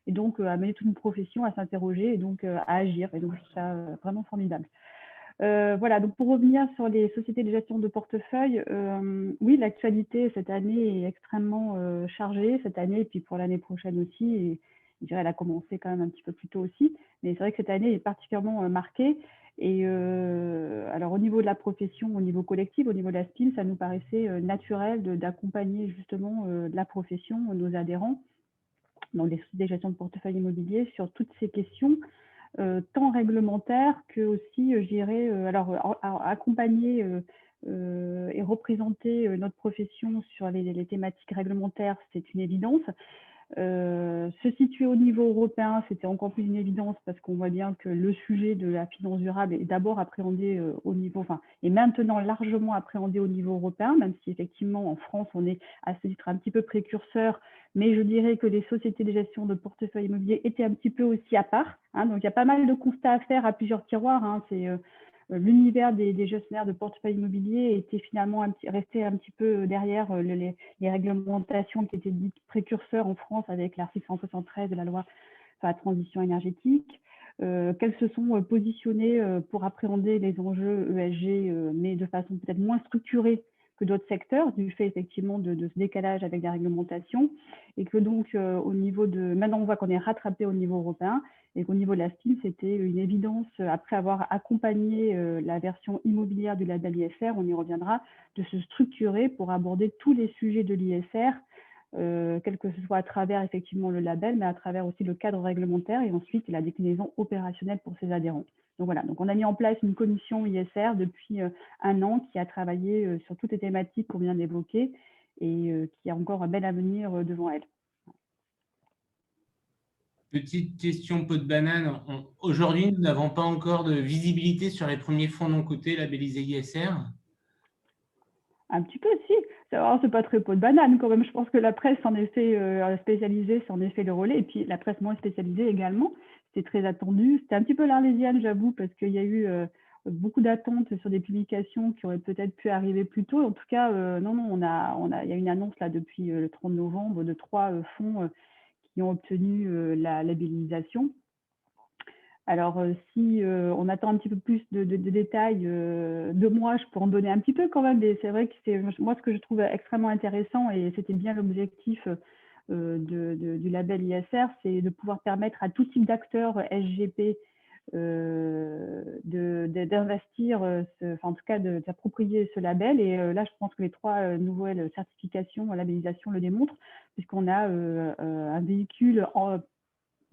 et donc amener toute une profession à s'interroger et donc à agir. Et donc, je trouve ça vraiment formidable. Voilà, donc pour revenir sur les sociétés de gestion de portefeuille, oui, l'actualité cette année est extrêmement chargée, cette année et puis pour l'année prochaine aussi. Et je dirais, elle a commencé quand même un petit peu plus tôt aussi. Mais c'est vrai que cette année est particulièrement marquée. Et alors, au niveau de la profession, au niveau collectif, au niveau de la SPIM, ça nous paraissait naturel d'accompagner justement la profession, nos adhérents, donc des sociétés de gestion de portefeuille immobilier, sur toutes ces questions, tant réglementaires que aussi, je dirais, accompagner et représenter notre profession sur les thématiques réglementaires, c'est une évidence. Se situer au niveau européen, c'était encore plus une évidence parce qu'on voit bien que le sujet de la finance durable est d'abord appréhendé au niveau, est maintenant largement appréhendé au niveau européen, même si effectivement en France on est à ce titre un petit peu précurseur, mais je dirais que les sociétés de gestion de portefeuille immobilier étaient un petit peu aussi à part, hein, donc il y a pas mal de constats à faire à plusieurs tiroirs, hein, c'est l'univers des gestionnaires de portefeuille immobilier était finalement resté un petit peu derrière les réglementations qui étaient dites précurseurs en France avec l'article 173 de la loi sur la transition énergétique, qu'elles se sont positionnées pour appréhender les enjeux ESG, mais de façon peut-être moins structurée que d'autres secteurs, du fait effectivement de ce décalage avec la réglementation, et que donc au niveau de... Maintenant, on voit qu'on est rattrapé au niveau européen, et qu'au niveau de la STIM, c'était une évidence, après avoir accompagné la version immobilière du label ISR, on y reviendra, de se structurer pour aborder tous les sujets de l'ISR, quel que ce soit à travers effectivement le label, mais à travers aussi le cadre réglementaire et ensuite la déclinaison opérationnelle pour ses adhérents. Donc voilà, donc on a mis en place une commission ISR depuis 1 an qui a travaillé sur toutes les thématiques qu'on vient d'évoquer et qui a encore un bel avenir devant elle. Petite question pot de banane. Aujourd'hui, nous n'avons pas encore de visibilité sur les premiers fonds non cotés labellisés ISR. Un petit peu, si. C'est pas très pot de banane quand même. Je pense que la presse, en effet, spécialisée, c'est en effet le relais. Et puis la presse moins spécialisée également. C'était très attendu. C'était un petit peu l'arlésienne, j'avoue, parce qu'il y a eu beaucoup d'attentes sur des publications qui auraient peut-être pu arriver plus tôt. En tout cas, non, il y a une annonce là depuis le 30 novembre de 3 fonds qui ont obtenu la labellisation. Alors, si on attend un petit peu plus de détails de moi, je peux en donner un petit peu quand même, mais c'est vrai que c'est moi ce que je trouve extrêmement intéressant, et c'était bien l'objectif du label ISR, c'est de pouvoir permettre à tout type d'acteurs SGP d'investir, en tout cas de s'approprier ce label. Et là, je pense que les 3 nouvelles certifications, labellisation le démontrent, puisqu'on a un véhicule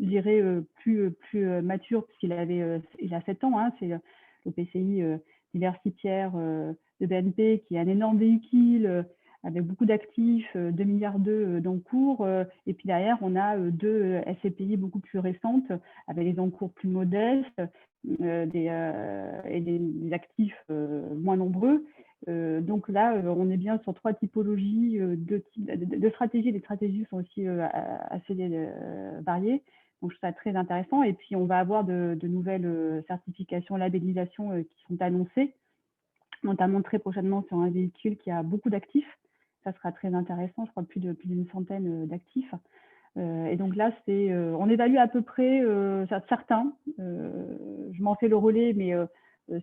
je dirais plus mature, puisqu'il il a 7 ans, hein, c'est l'OPCI diversitaire de BNP, qui est un énorme véhicule avec beaucoup d'actifs, 2,2 milliards d'encours, et puis derrière on a 2 SCPI beaucoup plus récentes avec des encours plus modestes et des actifs moins nombreux. Donc là, on est bien sur 3 typologies de stratégies. Les stratégies sont aussi assez variées. Donc, je trouve ça très intéressant. Et puis, on va avoir de nouvelles certifications, labellisations qui sont annoncées, notamment très prochainement sur un véhicule qui a beaucoup d'actifs. Ça sera très intéressant, je crois plus d'une centaine d'actifs. Et donc là, on évalue à peu près, certains, je m'en fais le relais, mais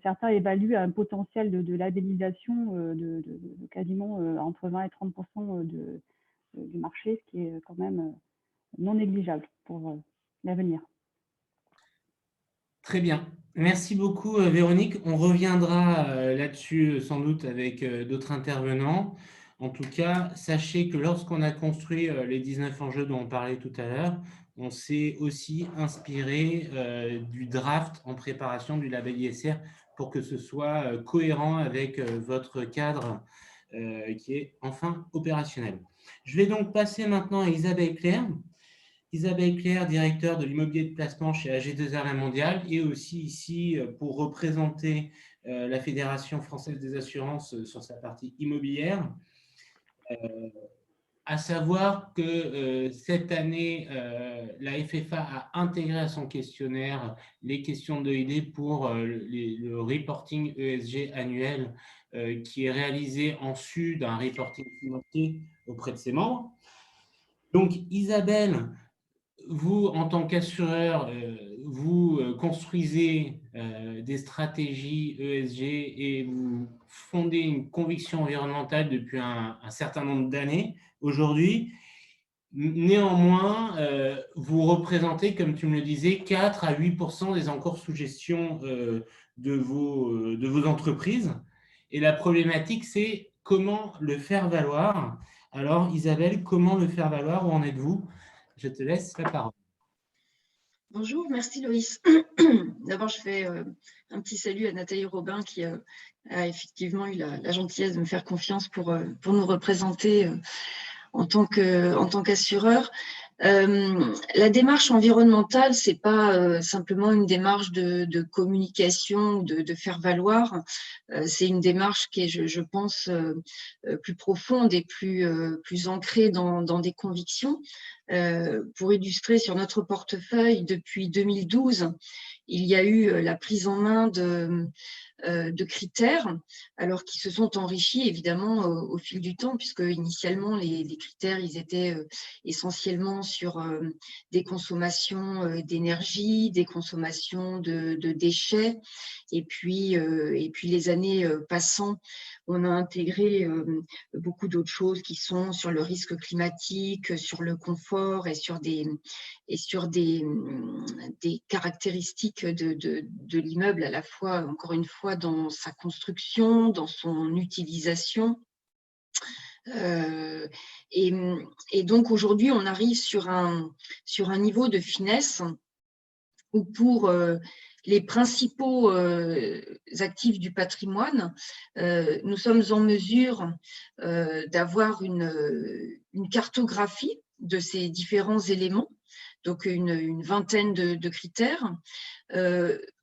certains évaluent un potentiel de labellisation de quasiment entre 20 et 30% du marché, ce qui est quand même non négligeable pour l'avenir. Très bien. Merci beaucoup, Véronique. On reviendra là-dessus sans doute avec d'autres intervenants. En tout cas, sachez que lorsqu'on a construit les 19 enjeux dont on parlait tout à l'heure, on s'est aussi inspiré du draft en préparation du label ISR pour que ce soit cohérent avec votre cadre qui est enfin opérationnel. Je vais donc passer maintenant à Isabelle Claire. Isabelle Claire, directeur de l'immobilier de placement chez AG2R La Mondiale, et aussi ici pour représenter la Fédération française des assurances sur sa partie immobilière. À savoir que cette année, la FFA a intégré à son questionnaire les questions de l'EID pour le reporting ESG annuel qui est réalisé en sus d'un reporting financier auprès de ses membres. Donc, Isabelle, vous, en tant qu'assureur, vous construisez des stratégies ESG et vous fondez une conviction environnementale depuis un certain nombre d'années aujourd'hui. Néanmoins, vous représentez, comme tu me le disais, 4 à 8% des encours sous gestion de vos entreprises. Et la problématique, c'est comment le faire valoir. Alors, Isabelle, comment le faire valoir? Où en êtes-vous je te laisse la parole. Bonjour, merci Loïs. D'abord, je fais un petit salut à Nathalie Robin qui a effectivement eu la gentillesse de me faire confiance pour nous représenter en tant qu'assureur. La démarche environnementale, c'est pas simplement une démarche de communication, de faire valoir. C'est une démarche qui est, je pense, plus profonde et plus ancrée dans des convictions. Pour illustrer sur notre portefeuille, depuis 2012, il y a eu la prise en main de critères, alors qui se sont enrichis évidemment au fil du temps, puisque initialement les critères ils étaient essentiellement sur des consommations d'énergie, des consommations de déchets, et puis les années passant, on a intégré beaucoup d'autres choses qui sont sur le risque climatique, sur le confort et sur des caractéristiques de l'immeuble, à la fois, encore une fois, dans sa construction, dans son utilisation. Et donc aujourd'hui, on arrive sur un niveau de finesse où pour les principaux actifs du patrimoine, nous sommes en mesure d'avoir une cartographie de ces différents éléments, donc une vingtaine de critères.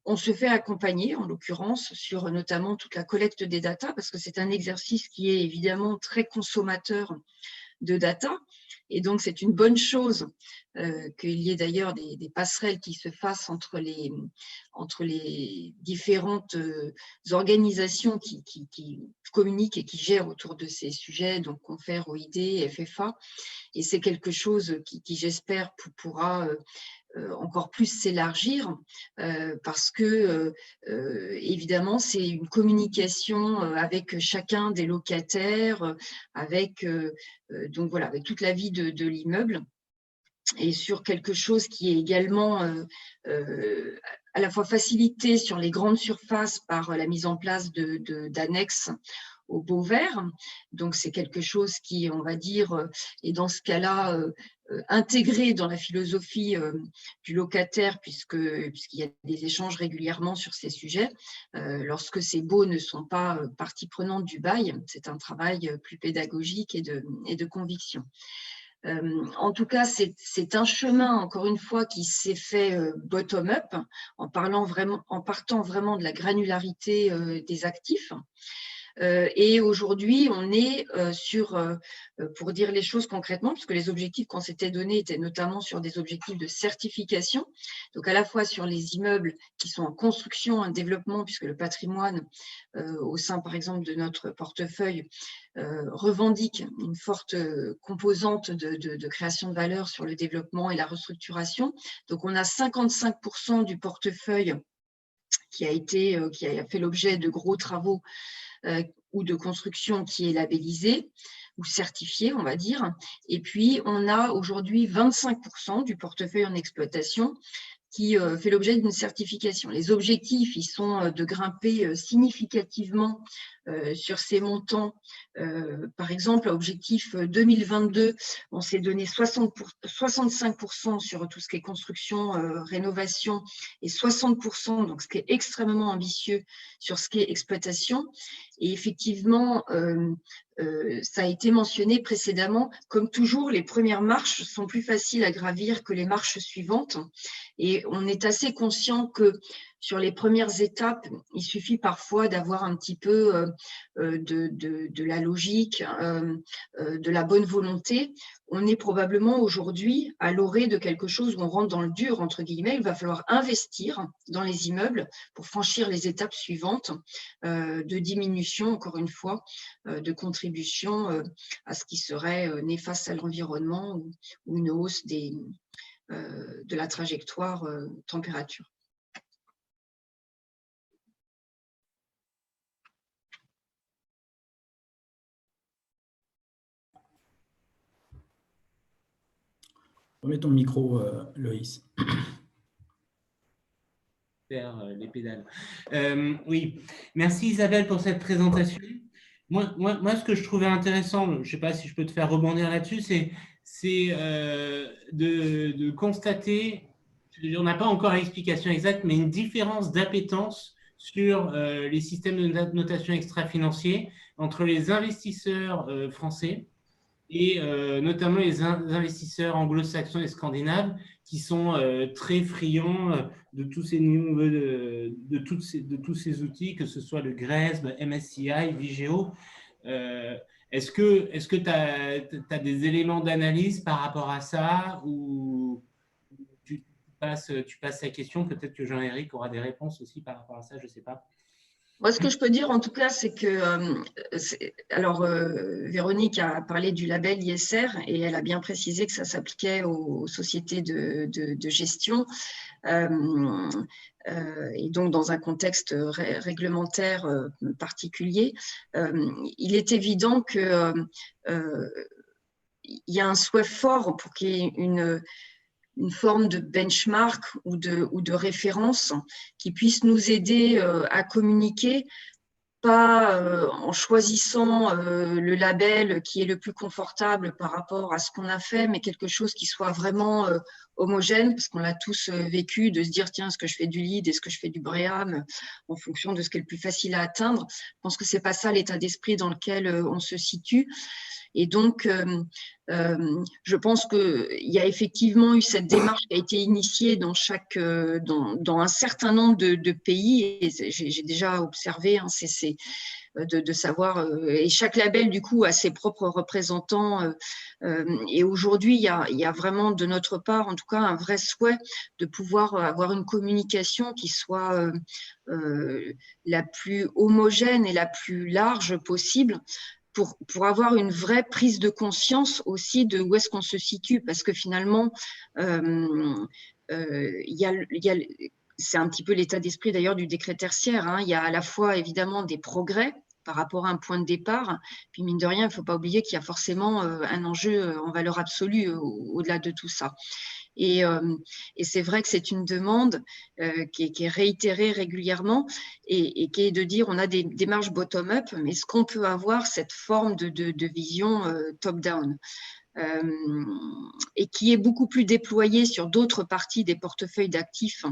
On se fait accompagner, en l'occurrence, sur notamment toute la collecte des data, parce que c'est un exercice qui est évidemment très consommateur de data. Et donc, c'est une bonne chose qu'il y ait d'ailleurs des passerelles qui se fassent entre les différentes organisations qui communiquent et qui gèrent autour de ces sujets, donc Confer, OID, FFA. Et c'est quelque chose qui j'espère, pourra encore plus s'élargir parce que évidemment c'est une communication avec chacun des locataires, avec donc voilà, avec toute la vie de l'immeuble, et sur quelque chose qui est également à la fois facilité sur les grandes surfaces par la mise en place d'annexes au beau vert. Donc c'est quelque chose qui, on va dire, est dans ce cas-là intégré dans la philosophie du locataire, puisqu'il y a des échanges régulièrement sur ces sujets. Lorsque ces baux ne sont pas partie prenante du bail, c'est un travail plus pédagogique et de conviction. En tout cas, c'est un chemin, encore une fois, qui s'est fait bottom-up, en partant vraiment de la granularité des actifs. Et aujourd'hui, on est pour dire les choses concrètement, puisque les objectifs qu'on s'était donnés étaient notamment sur des objectifs de certification, donc à la fois sur les immeubles qui sont en construction, en développement, puisque le patrimoine, au sein par exemple de notre portefeuille, revendique une forte composante de création de valeur sur le développement et la restructuration. Donc on a 55% du portefeuille qui a fait l'objet de gros travaux ou de construction qui est labellisé ou certifié, on va dire. Et puis, on a aujourd'hui 25% du portefeuille en exploitation qui fait l'objet d'une certification. Les objectifs, ils sont de grimper significativement sur ces montants. Par exemple, objectif 2022, on s'est donné 65% sur tout ce qui est construction, rénovation, et 60%, donc ce qui est extrêmement ambitieux, sur ce qui est exploitation. Et effectivement, ça a été mentionné précédemment, comme toujours, les premières marches sont plus faciles à gravir que les marches suivantes. Et on est assez conscient que sur les premières étapes, il suffit parfois d'avoir un petit peu de la logique, de la bonne volonté. On est probablement aujourd'hui à l'orée de quelque chose où on rentre dans le dur, entre guillemets. Il va falloir investir dans les immeubles pour franchir les étapes suivantes de diminution, encore une fois, de contribution à ce qui serait néfaste à l'environnement ou une hausse de la trajectoire température. Remets ton micro, Loïs. Les pédales. Oui, merci Isabelle pour cette présentation. Moi, ce que je trouvais intéressant, je ne sais pas si je peux te faire rebondir là-dessus, c'est de constater, on n'a pas encore l'explication exacte, mais une différence d'appétence sur les systèmes de notation extra-financiers entre les investisseurs français et notamment les investisseurs anglo-saxons et scandinaves qui sont très friands de tous ces niveaux, de tous ces outils, que ce soit le GRESB, MSCI, Vigeo. Est-ce que tu as des éléments d'analyse par rapport à ça, ou tu passes la question? Peut-être que Jean-Éric aura des réponses aussi par rapport à ça, je ne sais pas. Moi, ce que je peux dire, en tout cas, c'est que, Véronique a parlé du label ISR et elle a bien précisé que ça s'appliquait aux sociétés de gestion. Et donc dans un contexte réglementaire particulier, il est évident qu'il y a un souhait fort pour qu'il y ait une forme de benchmark ou de référence qui puisse nous aider à communiquer, pas en choisissant le label qui est le plus confortable par rapport à ce qu'on a fait, mais quelque chose qui soit vraiment homogène, parce qu'on l'a tous vécu, de se dire, tiens, est-ce que je fais du LEED, est-ce que je fais du BREEAM, en fonction de ce qui est le plus facile à atteindre. Je pense que ce n'est pas ça l'état d'esprit dans lequel on se situe. Et donc, je pense qu'il y a effectivement eu cette démarche qui a été initiée dans un certain nombre de pays. Et j'ai déjà observé, hein, de savoir, et chaque label du coup a ses propres représentants, et aujourd'hui il y a vraiment de notre part en tout cas un vrai souhait de pouvoir avoir une communication qui soit la plus homogène et la plus large possible, pour avoir une vraie prise de conscience aussi de où est-ce qu'on se situe, parce que finalement c'est un petit peu l'état d'esprit d'ailleurs du décret tertiaire, hein. Il y a à la fois évidemment des progrès par rapport à un point de départ, puis mine de rien, il ne faut pas oublier qu'il y a forcément un enjeu en valeur absolue au-delà de tout ça. Et c'est vrai que c'est une demande qui est réitérée régulièrement et qui est de dire on a des démarches bottom-up, mais est-ce qu'on peut avoir cette forme de vision top-down et qui est beaucoup plus déployée sur d'autres parties des portefeuilles d'actifs,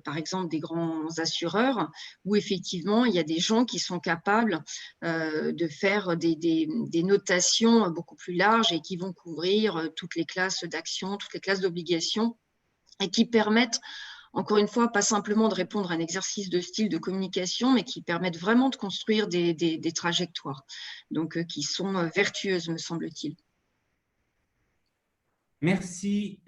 par exemple des grands assureurs, où effectivement il y a des gens qui sont capables de faire des notations beaucoup plus larges et qui vont couvrir toutes les classes d'actions, toutes les classes d'obligations, et qui permettent, encore une fois, pas simplement de répondre à un exercice de style de communication, mais qui permettent vraiment de construire des trajectoires, donc qui sont vertueuses, me semble-t-il. Merci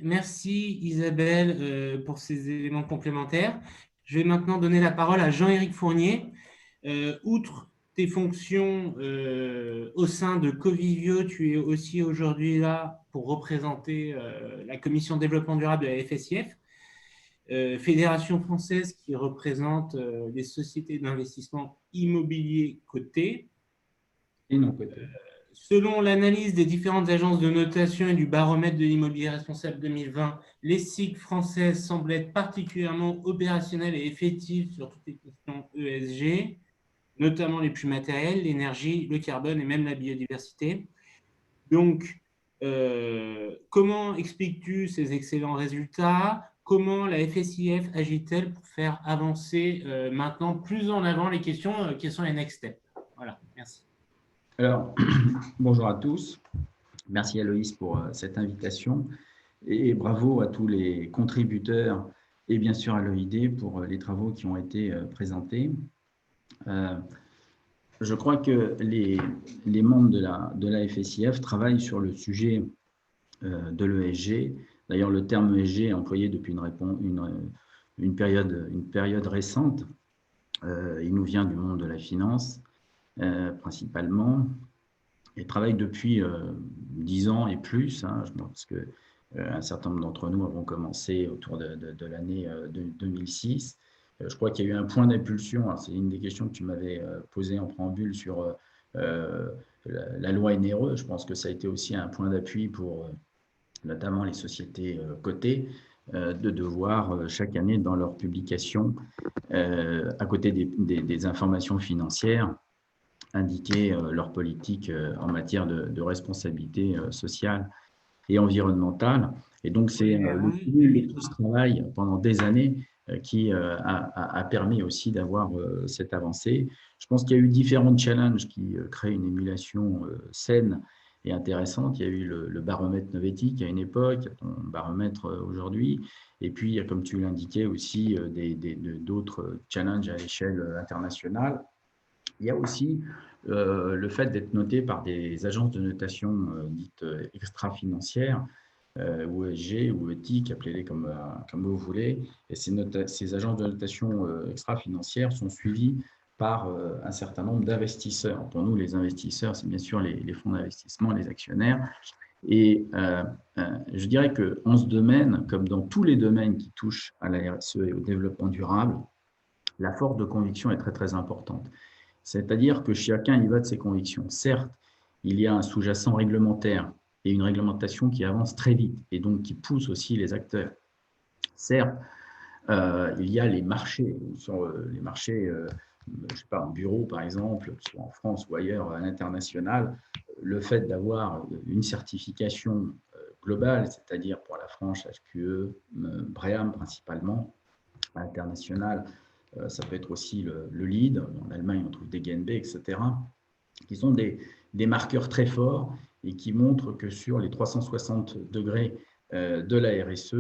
Isabelle pour ces éléments complémentaires. Je vais maintenant donner la parole à Jean-Éric Fournier. Outre tes fonctions au sein de Covivio, tu es aussi aujourd'hui là pour représenter la Commission développement durable de la FSIF, fédération française qui représente les sociétés d'investissement immobilier cotées. Et non cotées. Selon l'analyse des différentes agences de notation et du baromètre de l'immobilier responsable 2020, les SIC françaises semblent être particulièrement opérationnelles et effectives sur toutes les questions ESG, notamment les plus matérielles, l'énergie, le carbone et même la biodiversité. Donc, comment expliques-tu ces excellents résultats? Comment la FSIF agit-elle pour faire avancer maintenant plus en avant les questions quels sont les next steps? Voilà, merci. Alors, bonjour à tous. Merci Aloïs pour cette invitation et bravo à tous les contributeurs et bien sûr à l'OID pour les travaux qui ont été présentés. Je crois que les membres de la FSIF travaillent sur le sujet de l'ESG. D'ailleurs, le terme ESG est employé depuis une période récente. Il nous vient du monde de la finance. Principalement, et travaille depuis 10 ans et plus, hein, parce qu'un certain nombre d'entre nous avons commencé autour de l'année 2006. Je crois qu'il y a eu un point d'impulsion, c'est une des questions que tu m'avais posées en préambule sur la loi NRE. Je pense que ça a été aussi un point d'appui pour notamment les sociétés cotées, de devoir chaque année dans leurs publications, à côté des informations financières, indiquer leur politique en matière de responsabilité sociale et environnementale. Et donc, c'est le cumul de tout ce travail pendant des années qui a permis aussi d'avoir cette avancée. Je pense qu'il y a eu différents challenges qui créent une émulation saine et intéressante. Il y a eu le baromètre Novetic à une époque, ton baromètre aujourd'hui. Et puis, comme tu l'indiquais aussi, d'autres challenges à l'échelle internationale. Il y a aussi le fait d'être noté par des agences de notation dites extra-financières, ou ESG ou ETIC, appelez-les comme vous voulez. Et ces agences de notation extra-financières sont suivies par un certain nombre d'investisseurs. Pour nous, les investisseurs, c'est bien sûr les fonds d'investissement, les actionnaires. Et je dirais qu'en ce domaine, comme dans tous les domaines qui touchent à la RSE et au développement durable, la force de conviction est très, très importante. C'est-à-dire que chacun y va de ses convictions. Certes, il y a un sous-jacent réglementaire et une réglementation qui avance très vite et donc qui pousse aussi les acteurs. Certes, il y a les marchés, les marchés, je sais pas, en bureau par exemple, soit en France ou ailleurs à l'international, le fait d'avoir une certification globale, c'est-à-dire pour la France, HQE, BREEAM principalement, à l'international, ça peut être aussi le LEED, en Allemagne on trouve des GNB, etc., qui sont des marqueurs très forts et qui montrent que sur les 360 degrés de la RSE,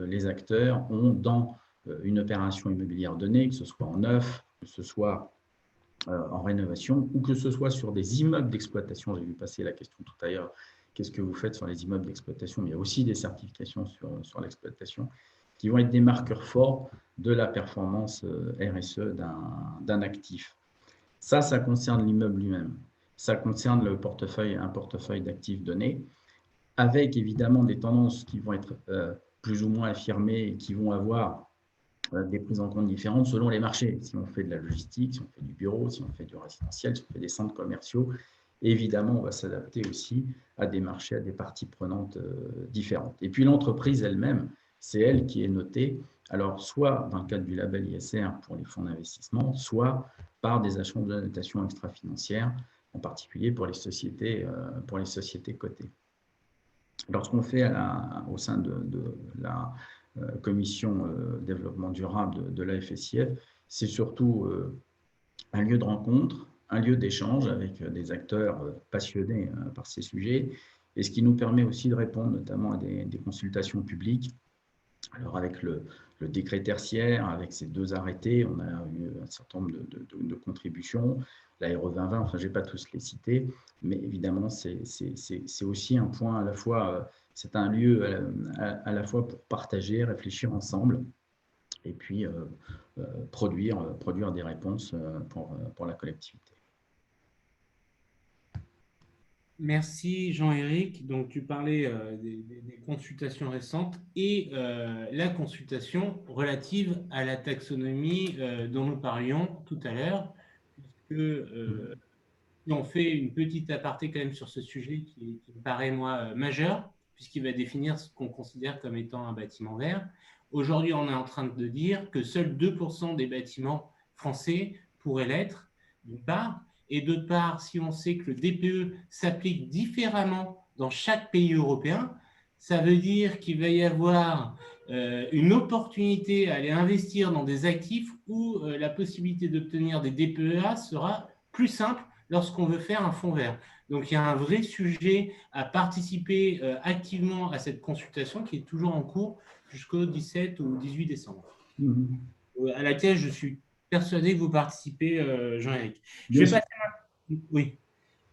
les acteurs ont dans une opération immobilière donnée, que ce soit en neuf, que ce soit en rénovation ou que ce soit sur des immeubles d'exploitation. J'ai vu passer la question tout à l'heure, qu'est-ce que vous faites sur les immeubles d'exploitation? Mais il y a aussi des certifications sur l'exploitation qui vont être des marqueurs forts de la performance RSE d'un actif. Ça concerne l'immeuble lui-même. Ça concerne un portefeuille d'actifs donnés, avec évidemment des tendances qui vont être plus ou moins affirmées et qui vont avoir des prises en compte différentes selon les marchés. Si on fait de la logistique, si on fait du bureau, si on fait du résidentiel, si on fait des centres commerciaux, évidemment, on va s'adapter aussi à des marchés, à des parties prenantes différentes. Et puis l'entreprise elle-même, c'est elle qui est notée, alors soit dans le cadre du label ISR pour les fonds d'investissement, soit par des agences de notation extra-financières, en particulier pour les sociétés cotées. Alors, ce qu'on fait au sein de la commission développement durable de la FSIF, c'est surtout un lieu de rencontre, un lieu d'échange avec des acteurs passionnés par ces sujets, et ce qui nous permet aussi de répondre notamment à des consultations publiques. Alors avec le décret tertiaire, avec ces deux arrêtés, on a eu un certain nombre de contributions, la RE 2020, enfin je ne vais pas tous les citer, mais évidemment c'est aussi un point à la fois, c'est un lieu à la fois pour partager, réfléchir ensemble, et puis produire des réponses pour la collectivité. Merci Jean-Éric. Donc tu parlais des consultations récentes et la consultation relative à la taxonomie dont nous parlions tout à l'heure, puisque on fait une petite aparté quand même sur ce sujet qui me paraît moi majeur, puisqu'il va définir ce qu'on considère comme étant un bâtiment vert. Aujourd'hui, on est en train de dire que seuls 2% des bâtiments français pourraient l'être, d'une part. Et d'autre part, si on sait que le DPE s'applique différemment dans chaque pays européen, ça veut dire qu'il va y avoir une opportunité à aller investir dans des actifs où la possibilité d'obtenir des DPEA sera plus simple lorsqu'on veut faire un fonds vert. Donc, il y a un vrai sujet à participer activement à cette consultation qui est toujours en cours jusqu'au 17 ou 18 décembre, à laquelle je suis persuadé que vous participez, Jean-Éric. Je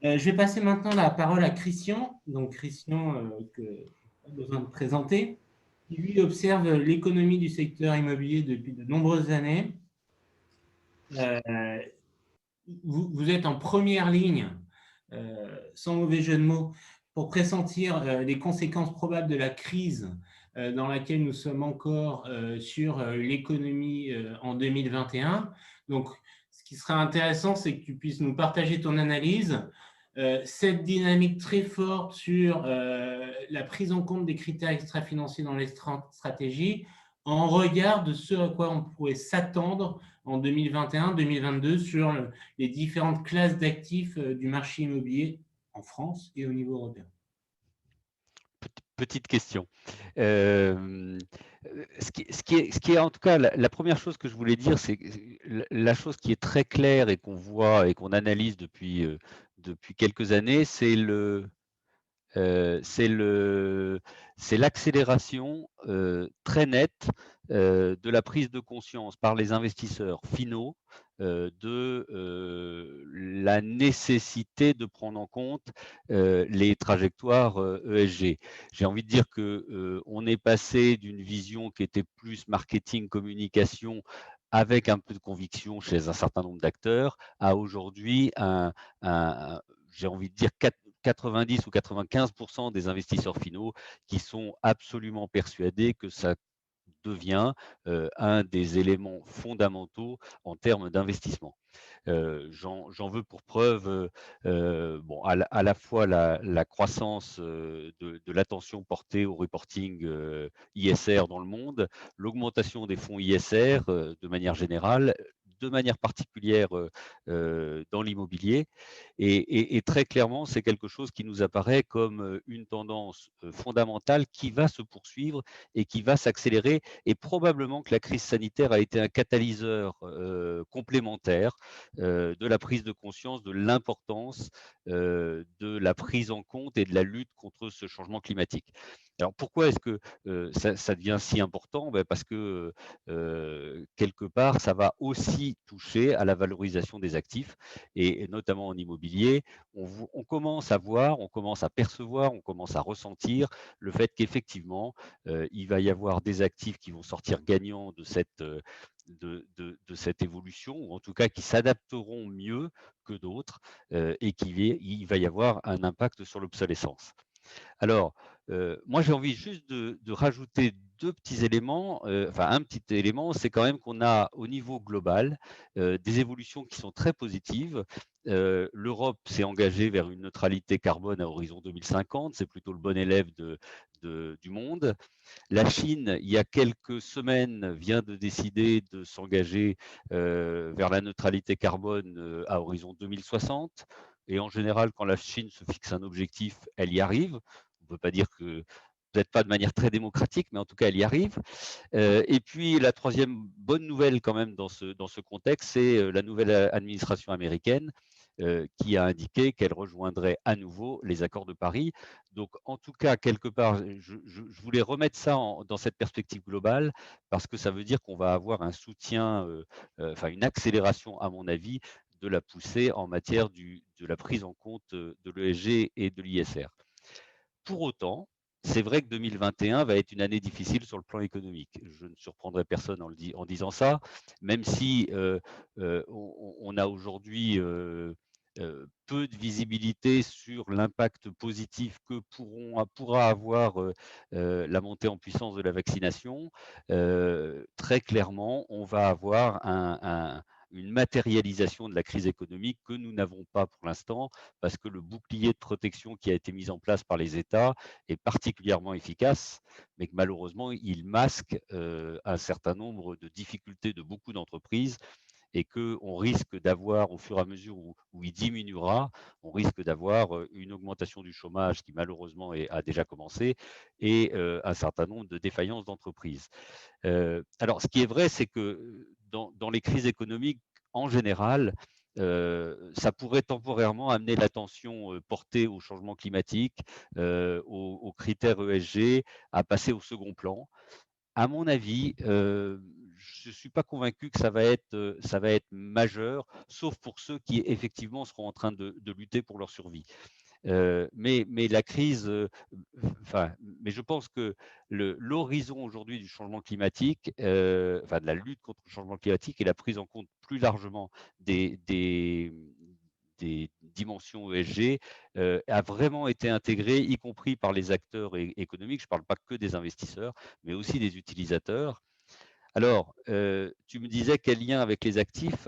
vais passer maintenant la parole à Christian. Donc, Christian, que je n'ai pas besoin de présenter, qui lui observe l'économie du secteur immobilier depuis de nombreuses années. Vous êtes en première ligne, sans mauvais jeu de mots, pour pressentir les conséquences probables de la crise dans laquelle nous sommes encore sur l'économie en 2021. Donc, ce qui sera intéressant, c'est que tu puisses nous partager ton analyse, cette dynamique très forte sur la prise en compte des critères extra-financiers dans les stratégies, en regard de ce à quoi on pourrait s'attendre en 2021-2022 sur les différentes classes d'actifs du marché immobilier en France et au niveau européen. petite question. Ce qui est en tout cas, la première chose que je voulais dire, c'est la chose qui est très claire et qu'on voit et qu'on analyse depuis quelques années, c'est l'accélération très nette de la prise de conscience par les investisseurs finaux de la nécessité de prendre en compte les trajectoires ESG. J'ai envie de dire que on est passé d'une vision qui était plus marketing, communication, avec un peu de conviction chez un certain nombre d'acteurs, à aujourd'hui j'ai envie de dire 90 ou 95% des investisseurs finaux qui sont absolument persuadés que ça devient un des éléments fondamentaux en termes d'investissement. J'en veux pour preuve bon, à la fois la croissance de l'attention portée au reporting ISR dans le monde, l'augmentation des fonds ISR de manière générale, de manière particulière dans l'immobilier. Et très clairement, c'est quelque chose qui nous apparaît comme une tendance fondamentale qui va se poursuivre et qui va s'accélérer. Et probablement que la crise sanitaire a été un catalyseur complémentaire de la prise de conscience de l'importance de la prise en compte et de la lutte contre ce changement climatique. Alors pourquoi est-ce que ça devient si important? Parce que quelque part, ça va aussi toucher à la valorisation des actifs et notamment en immobilier. On commence à voir, on commence à percevoir, on commence à ressentir le fait qu'effectivement, il va y avoir des actifs qui vont sortir gagnants de cette évolution, ou en tout cas qui s'adapteront mieux que d'autres et il va y avoir un impact sur l'obsolescence. Alors, moi j'ai envie juste de rajouter deux petits éléments, enfin un petit élément, c'est quand même qu'on a au niveau global des évolutions qui sont très positives. L'Europe s'est engagée vers une neutralité carbone à horizon 2050, c'est plutôt le bon élève du monde. La Chine, il y a quelques semaines, vient de décider de s'engager vers la neutralité carbone à horizon 2060. Et en général, quand la Chine se fixe un objectif, elle y arrive. On ne peut pas dire que, peut-être pas de manière très démocratique, mais en tout cas, elle y arrive. Et puis, la troisième bonne nouvelle quand même dans ce contexte, c'est la nouvelle administration américaine qui a indiqué qu'elle rejoindrait à nouveau les accords de Paris. Donc, en tout cas, quelque part, je voulais remettre ça dans cette perspective globale parce que ça veut dire qu'on va avoir un soutien, enfin une accélération, à mon avis, de la poussée en matière de la prise en compte de l'ESG et de l'ISR. Pour autant, c'est vrai que 2021 va être une année difficile sur le plan économique. Je ne surprendrai personne en disant ça, même si on a aujourd'hui peu de visibilité sur l'impact positif que pourra avoir la montée en puissance de la vaccination. Très clairement, on va avoir une matérialisation de la crise économique que nous n'avons pas pour l'instant, parce que le bouclier de protection qui a été mis en place par les États est particulièrement efficace, mais que malheureusement, il masque un certain nombre de difficultés de beaucoup d'entreprises et qu'on risque d'avoir, au fur et à mesure où il diminuera, on risque d'avoir une augmentation du chômage qui malheureusement a déjà commencé et un certain nombre de défaillances d'entreprises. Alors, ce qui est vrai, c'est que dans les crises économiques, en général, ça pourrait temporairement amener l'attention portée au changement climatique, aux critères ESG, à passer au second plan. À mon avis, je ne suis pas convaincu que ça va être majeur, sauf pour ceux qui effectivement seront en train de lutter pour leur survie. Mais la crise, mais je pense que l'horizon aujourd'hui du changement climatique, de la lutte contre le changement climatique et la prise en compte plus largement des dimensions ESG a vraiment été intégrée, y compris par les acteurs économiques. Je ne parle pas que des investisseurs, mais aussi des utilisateurs. Alors, tu me disais quel lien avec les actifs.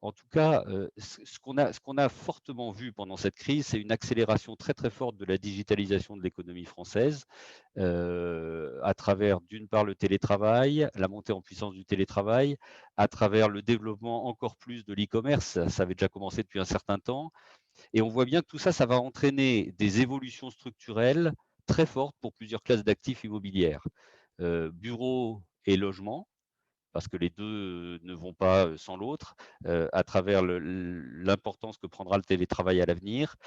En tout cas, ce qu'on a fortement vu pendant cette crise, c'est une accélération très très forte de la digitalisation de l'économie française à travers d'une part le télétravail, la montée en puissance du télétravail, à travers le développement encore plus de l'e-commerce. Ça avait déjà commencé depuis un certain temps. Et on voit bien que tout ça, ça va entraîner des évolutions structurelles très forte pour plusieurs classes d'actifs immobilières. Bureaux et logements, parce que les deux ne vont pas sans l'autre, à travers l'importance que prendra le télétravail à l'avenir.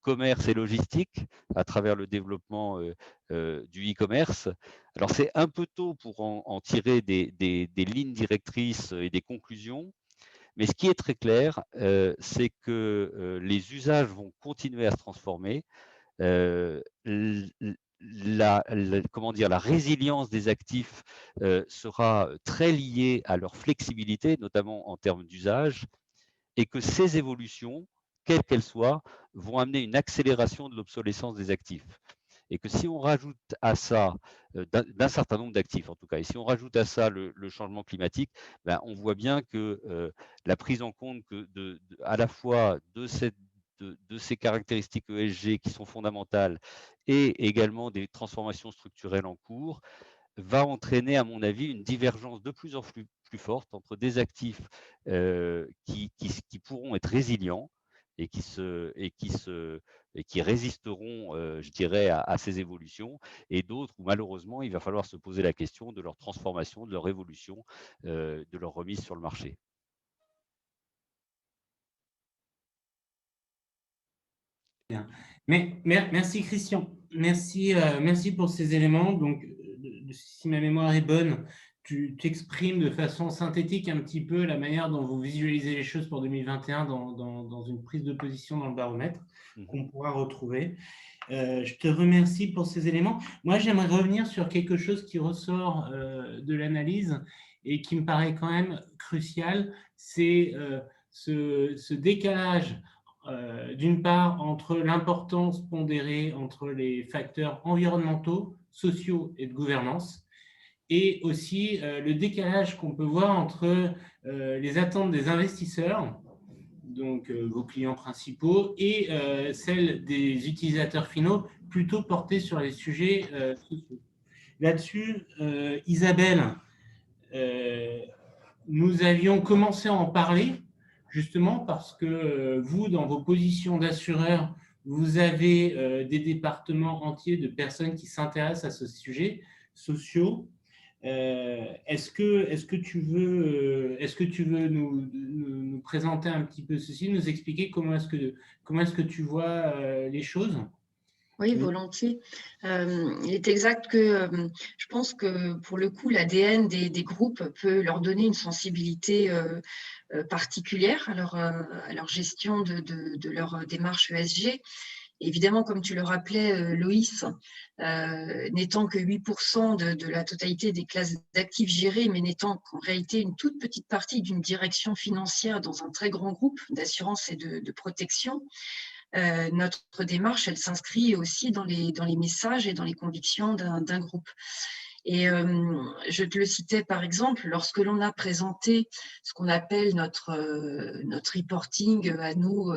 Commerce et logistique, à travers le développement du e-commerce. Alors, c'est un peu tôt pour en tirer des lignes directrices et des conclusions, mais ce qui est très clair, c'est que les usages vont continuer à se transformer. Comment dire, la résilience des actifs sera très liée à leur flexibilité, notamment en termes d'usage, et que ces évolutions, quelles qu'elles soient, vont amener une accélération de l'obsolescence des actifs. Et que si on rajoute à ça, d'un certain nombre d'actifs en tout cas, et si on rajoute à ça le changement climatique, ben, on voit bien que la prise en compte à la fois de ces caractéristiques ESG qui sont fondamentales et également des transformations structurelles en cours, va entraîner, à mon avis, une divergence de plus en plus forte entre des actifs qui pourront être résilients et qui résisteront, je dirais, à ces évolutions, et d'autres où malheureusement il va falloir se poser la question de leur transformation, de leur évolution, de leur remise sur le marché. Bien. Mais, merci Christian, merci pour ces éléments. Donc, si ma mémoire est bonne, tu t'exprimes de façon synthétique un petit peu la manière dont vous visualisez les choses pour 2021 dans une prise de position dans le baromètre qu'on pourra retrouver. Je te remercie pour ces éléments. Moi, j'aimerais revenir sur quelque chose qui ressort de l'analyse et qui me paraît quand même crucial, c'est ce décalage d'une part entre l'importance pondérée entre les facteurs environnementaux, sociaux et de gouvernance, et aussi le décalage qu'on peut voir entre les attentes des investisseurs, donc vos clients principaux, et celles des utilisateurs finaux, plutôt portés sur les sujets sociaux. Là-dessus, Isabelle, nous avions commencé à en parler, justement parce que vous, dans vos positions d'assureur, vous avez des départements entiers de personnes qui s'intéressent à ce sujet sociaux. Est-ce que tu veux nous présenter un petit peu ceci, nous expliquer comment est-ce que tu vois les choses? Oui, volontiers. Il est exact que je pense que pour le coup, l'ADN des groupes peut leur donner une sensibilité particulière à leur gestion de leur démarche ESG. Évidemment, comme tu le rappelais, Loïs, n'étant que 8% de la totalité des classes d'actifs gérées, mais n'étant qu'en réalité une toute petite partie d'une direction financière dans un très grand groupe d'assurance et de protection, notre démarche, elle s'inscrit aussi dans les messages et dans les convictions d'un groupe. Et je te le citais par exemple, lorsque l'on a présenté ce qu'on appelle notre reporting à nous,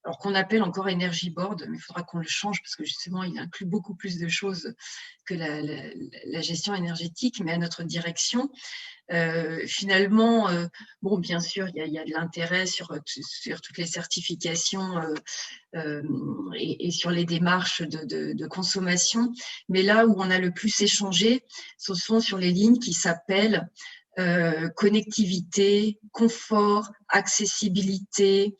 alors qu'on appelle encore Energy Board, mais il faudra qu'on le change parce que justement, il inclut beaucoup plus de choses que la gestion énergétique, mais à notre direction. Finalement, bon, bien sûr, il y a de l'intérêt sur toutes les certifications et sur les démarches de consommation, mais là où on a le plus échangé, ce sont sur les lignes qui s'appellent connectivité, confort, accessibilité,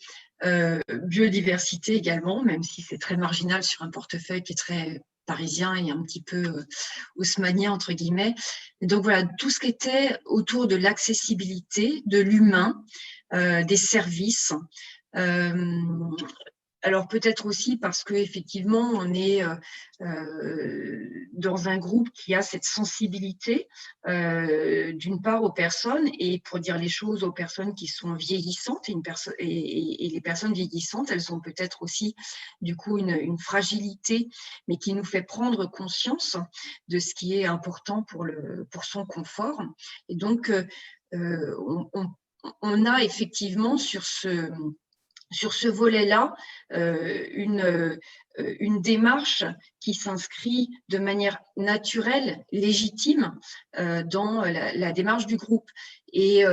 biodiversité également, même si c'est très marginal sur un portefeuille qui est très parisien et un petit peu haussmannien, entre guillemets. Et donc voilà, tout ce qui était autour de l'accessibilité, de l'humain, des services. Alors peut-être aussi parce qu'effectivement, on est dans un groupe qui a cette sensibilité, d'une part aux personnes, et pour dire les choses, aux personnes qui sont vieillissantes, et les personnes vieillissantes, elles ont peut-être aussi du coup une fragilité, mais qui nous fait prendre conscience de ce qui est important pour son confort. Et donc, on a effectivement sur ce volet-là une démarche qui s'inscrit de manière naturelle, légitime, dans la démarche du groupe. Et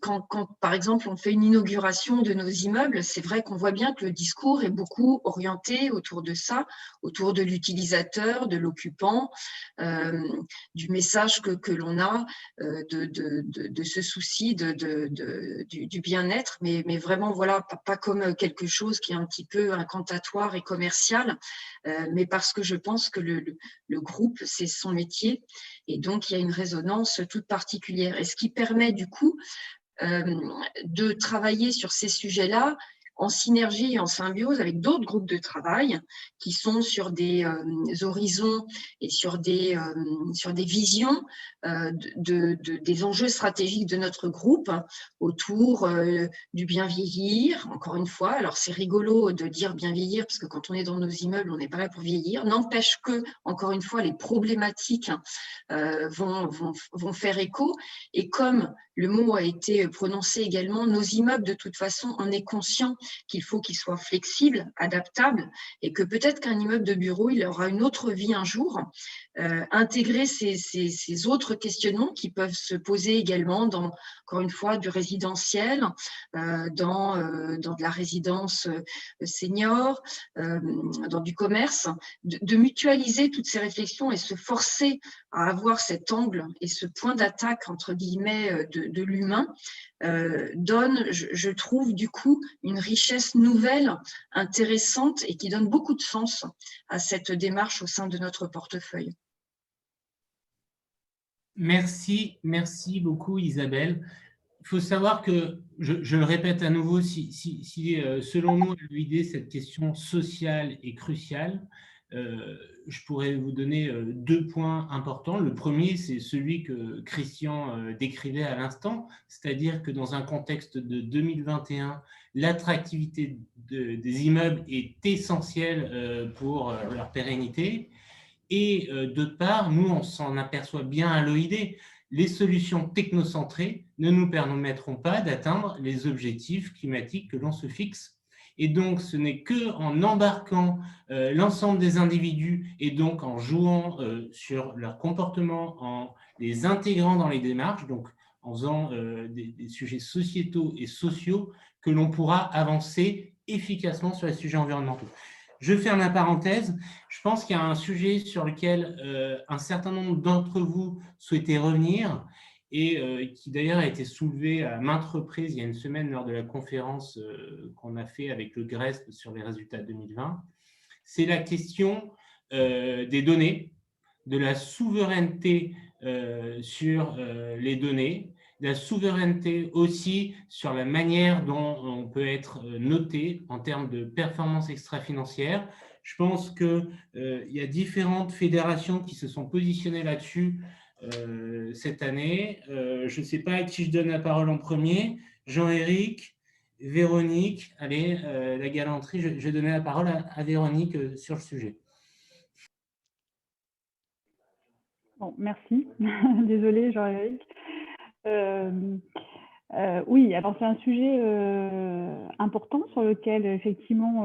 quand, par exemple, on fait une inauguration de nos immeubles, c'est vrai qu'on voit bien que le discours est beaucoup orienté autour de ça, autour de l'utilisateur, de l'occupant, du message que l'on a, de ce souci du bien-être, mais vraiment, voilà, pas comme quelque chose qui est un petit peu incantatoire et commercial, mais parce que je pense que le groupe, c'est son métier, et donc il y a une résonance toute particulière. Et ce qui permet du coup de travailler sur ces sujets-là en synergie et en symbiose avec d'autres groupes de travail qui sont sur des horizons et sur des visions des enjeux stratégiques de notre groupe autour du bien vieillir, encore une fois. Alors, c'est rigolo de dire bien vieillir, parce que quand on est dans nos immeubles, on n'est pas là pour vieillir. N'empêche que, encore une fois, les problématiques vont faire écho. Et comme le mot a été prononcé également, nos immeubles, de toute façon, on est conscient qu'il faut qu'ils soient flexibles, adaptables, et que peut-être qu'un immeuble de bureau, il aura une autre vie un jour. Intégrer ces autres questionnements qui peuvent se poser également dans, encore une fois, du résidentiel, dans de la résidence senior, dans du commerce, de mutualiser toutes ces réflexions et se forcer à avoir cet angle et ce point d'attaque, entre guillemets, de l'humain, donne, je trouve, du coup, une richesse nouvelle, intéressante, et qui donne beaucoup de sens à cette démarche au sein de notre portefeuille. Merci beaucoup Isabelle. Il faut savoir que, je le répète à nouveau, si selon nous, à l'OID, cette question sociale est cruciale, je pourrais vous donner 2 points importants. Le premier, c'est celui que Christian décrivait à l'instant, c'est-à-dire que dans un contexte de 2021, l'attractivité des immeubles est essentielle pour leur pérennité. Et d'autre part, nous, on s'en aperçoit bien à l'OID, les solutions technocentrées ne nous permettront pas d'atteindre les objectifs climatiques que l'on se fixe. Et donc, ce n'est qu'en embarquant l'ensemble des individus et donc en jouant sur leur comportement, en les intégrant dans les démarches, donc en faisant des sujets sociétaux et sociaux, que l'on pourra avancer efficacement sur les sujets environnementaux. Je ferme la parenthèse. Je pense qu'il y a un sujet sur lequel un certain nombre d'entre vous souhaitaient revenir et qui d'ailleurs a été soulevé à maintes reprises il y a une semaine lors de la conférence qu'on a fait avec le GRESP sur les résultats 2020. C'est la question des données, de la souveraineté sur les données, la souveraineté aussi sur la manière dont on peut être noté en termes de performance extra-financière. Je pense qu'il y a différentes fédérations qui se sont positionnées là-dessus cette année. Je ne sais pas à qui je donne la parole en premier. Jean-Éric, Véronique, allez, la galanterie, je vais donner la parole à Véronique sur le sujet. Bon, merci. Désolée, Jean-Éric. Oui, alors c'est un sujet important sur lequel, effectivement,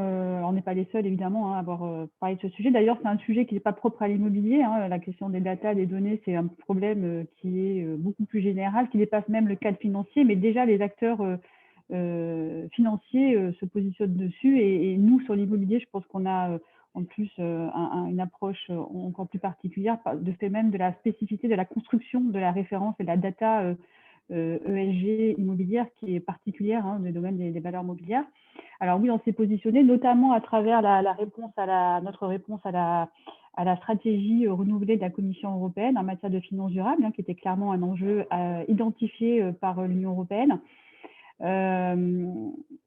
on n'est pas les seuls, évidemment, à avoir parlé de ce sujet. D'ailleurs, c'est un sujet qui n'est pas propre à l'immobilier. La question des data, des données, c'est un problème qui est beaucoup plus général, qui dépasse même le cadre financier, mais déjà, les acteurs financiers se positionnent dessus. Et nous, sur l'immobilier, je pense qu'on a en plus une approche encore plus particulière, de fait même de la spécificité de la construction de la référence et de la data ESG immobilière qui est particulière dans le domaine des valeurs mobilières. Alors oui, on s'est positionné notamment à travers notre réponse à la stratégie renouvelée de la Commission européenne en matière de finances durables, qui était clairement un enjeu identifié par l'Union européenne.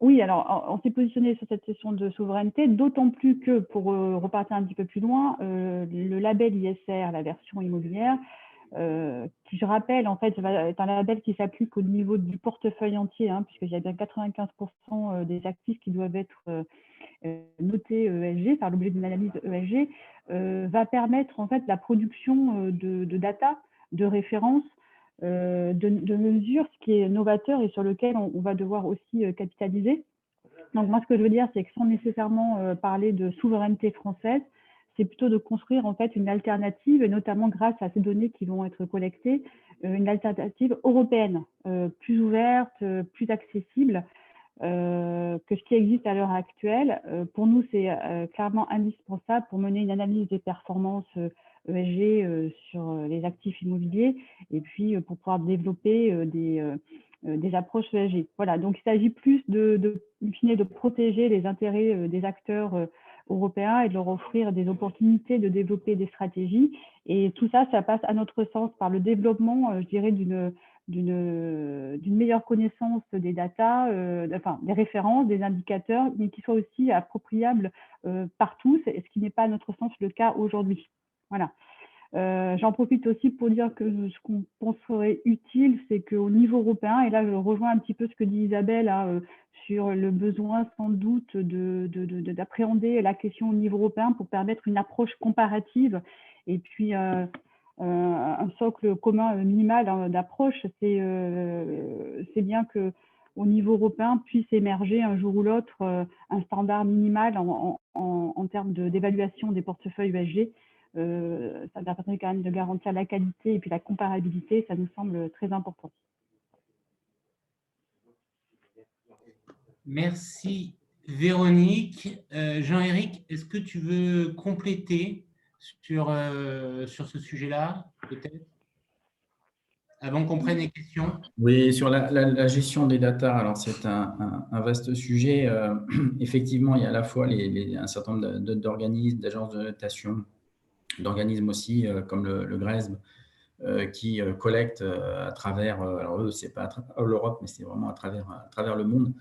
Oui, alors on s'est positionné sur cette question de souveraineté, d'autant plus que, pour repartir un petit peu plus loin, le label ISR, la version immobilière, qui, je rappelle, en fait, est un label qui s'applique au niveau du portefeuille entier, puisqu'il y a bien 95% des actifs qui doivent être notés ESG, par l'objet d'une analyse ESG, va permettre en fait la production de data, de références, de mesures, ce qui est novateur et sur lequel on va devoir aussi capitaliser. Donc moi, ce que je veux dire, c'est que sans nécessairement parler de souveraineté française, c'est plutôt de construire en fait une alternative, et notamment grâce à ces données qui vont être collectées, une alternative européenne, plus ouverte, plus accessible que ce qui existe à l'heure actuelle. Pour nous, c'est clairement indispensable pour mener une analyse des performances ESG sur les actifs immobiliers et puis pour pouvoir développer des approches ESG. Voilà, donc il s'agit plus de protéger les intérêts des acteurs européens et de leur offrir des opportunités de développer des stratégies. Et tout ça, ça passe à notre sens par le développement, je dirais, d'une meilleure connaissance des data, enfin des références, des indicateurs, mais qui soient aussi appropriables par tous, ce qui n'est pas à notre sens le cas aujourd'hui. Voilà. J'en profite aussi pour dire que ce qu'on penserait utile, c'est qu'au niveau européen, et là je rejoins un petit peu ce que dit Isabelle sur le besoin sans doute d'appréhender la question au niveau européen pour permettre une approche comparative et puis un socle commun minimal d'approche. C'est bien qu'au niveau européen puisse émerger un jour ou l'autre un standard minimal en termes d'évaluation des portefeuilles ESG. Ça permettrait quand même de garantir la qualité et puis la comparabilité, ça nous semble très important. Merci Véronique. Jean-Éric, est-ce que tu veux compléter sur ce sujet-là, peut-être, avant qu'on prenne les questions? Oui, sur la gestion des data, alors c'est un vaste sujet. Effectivement, il y a à la fois un certain nombre d'organismes, d'agences de notation, d'organismes aussi comme le GRESB, qui collectent à travers, alors eux, c'est pas à travers l'Europe, mais c'est vraiment à travers le monde,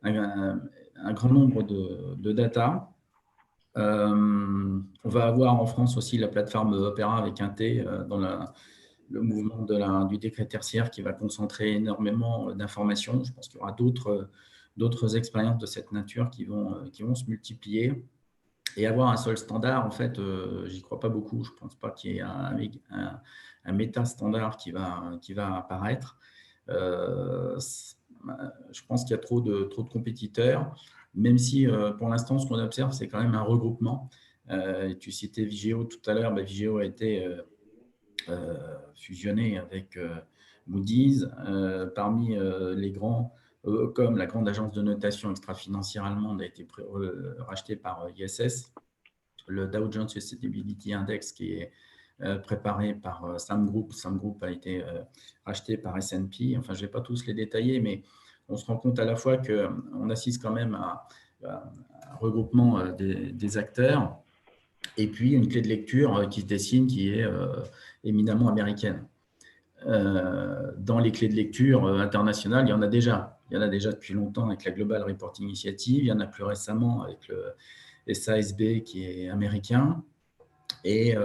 un grand nombre de data. On va avoir en France aussi la plateforme Opéra avec un T dans le mouvement du décret tertiaire qui va concentrer énormément d'informations. Je pense qu'il y aura d'autres expériences de cette nature qui vont se multiplier. Et avoir un seul standard, en fait, j'y crois pas beaucoup. Je ne pense pas qu'il y ait un méta-standard qui va apparaître. Je pense qu'il y a trop de compétiteurs, même si pour l'instant, ce qu'on observe, c'est quand même un regroupement. Tu citais Vigeo tout à l'heure. Vigeo a été fusionné avec Moody's. Parmi les grands, comme la grande agence de notation extra-financière allemande a été rachetée par ISS, le Dow Jones Sustainability Index qui est préparé par Sam Group. Sam Group a été racheté par S&P. Enfin, je ne vais pas tous les détailler, mais on se rend compte à la fois qu'on assiste quand même à un regroupement des acteurs et puis une clé de lecture qui se dessine, qui est éminemment américaine. Dans les clés de lecture internationales, il y en a déjà. Il y en a déjà depuis longtemps avec la Global Reporting Initiative. Il y en a plus récemment avec le SASB qui est américain. Et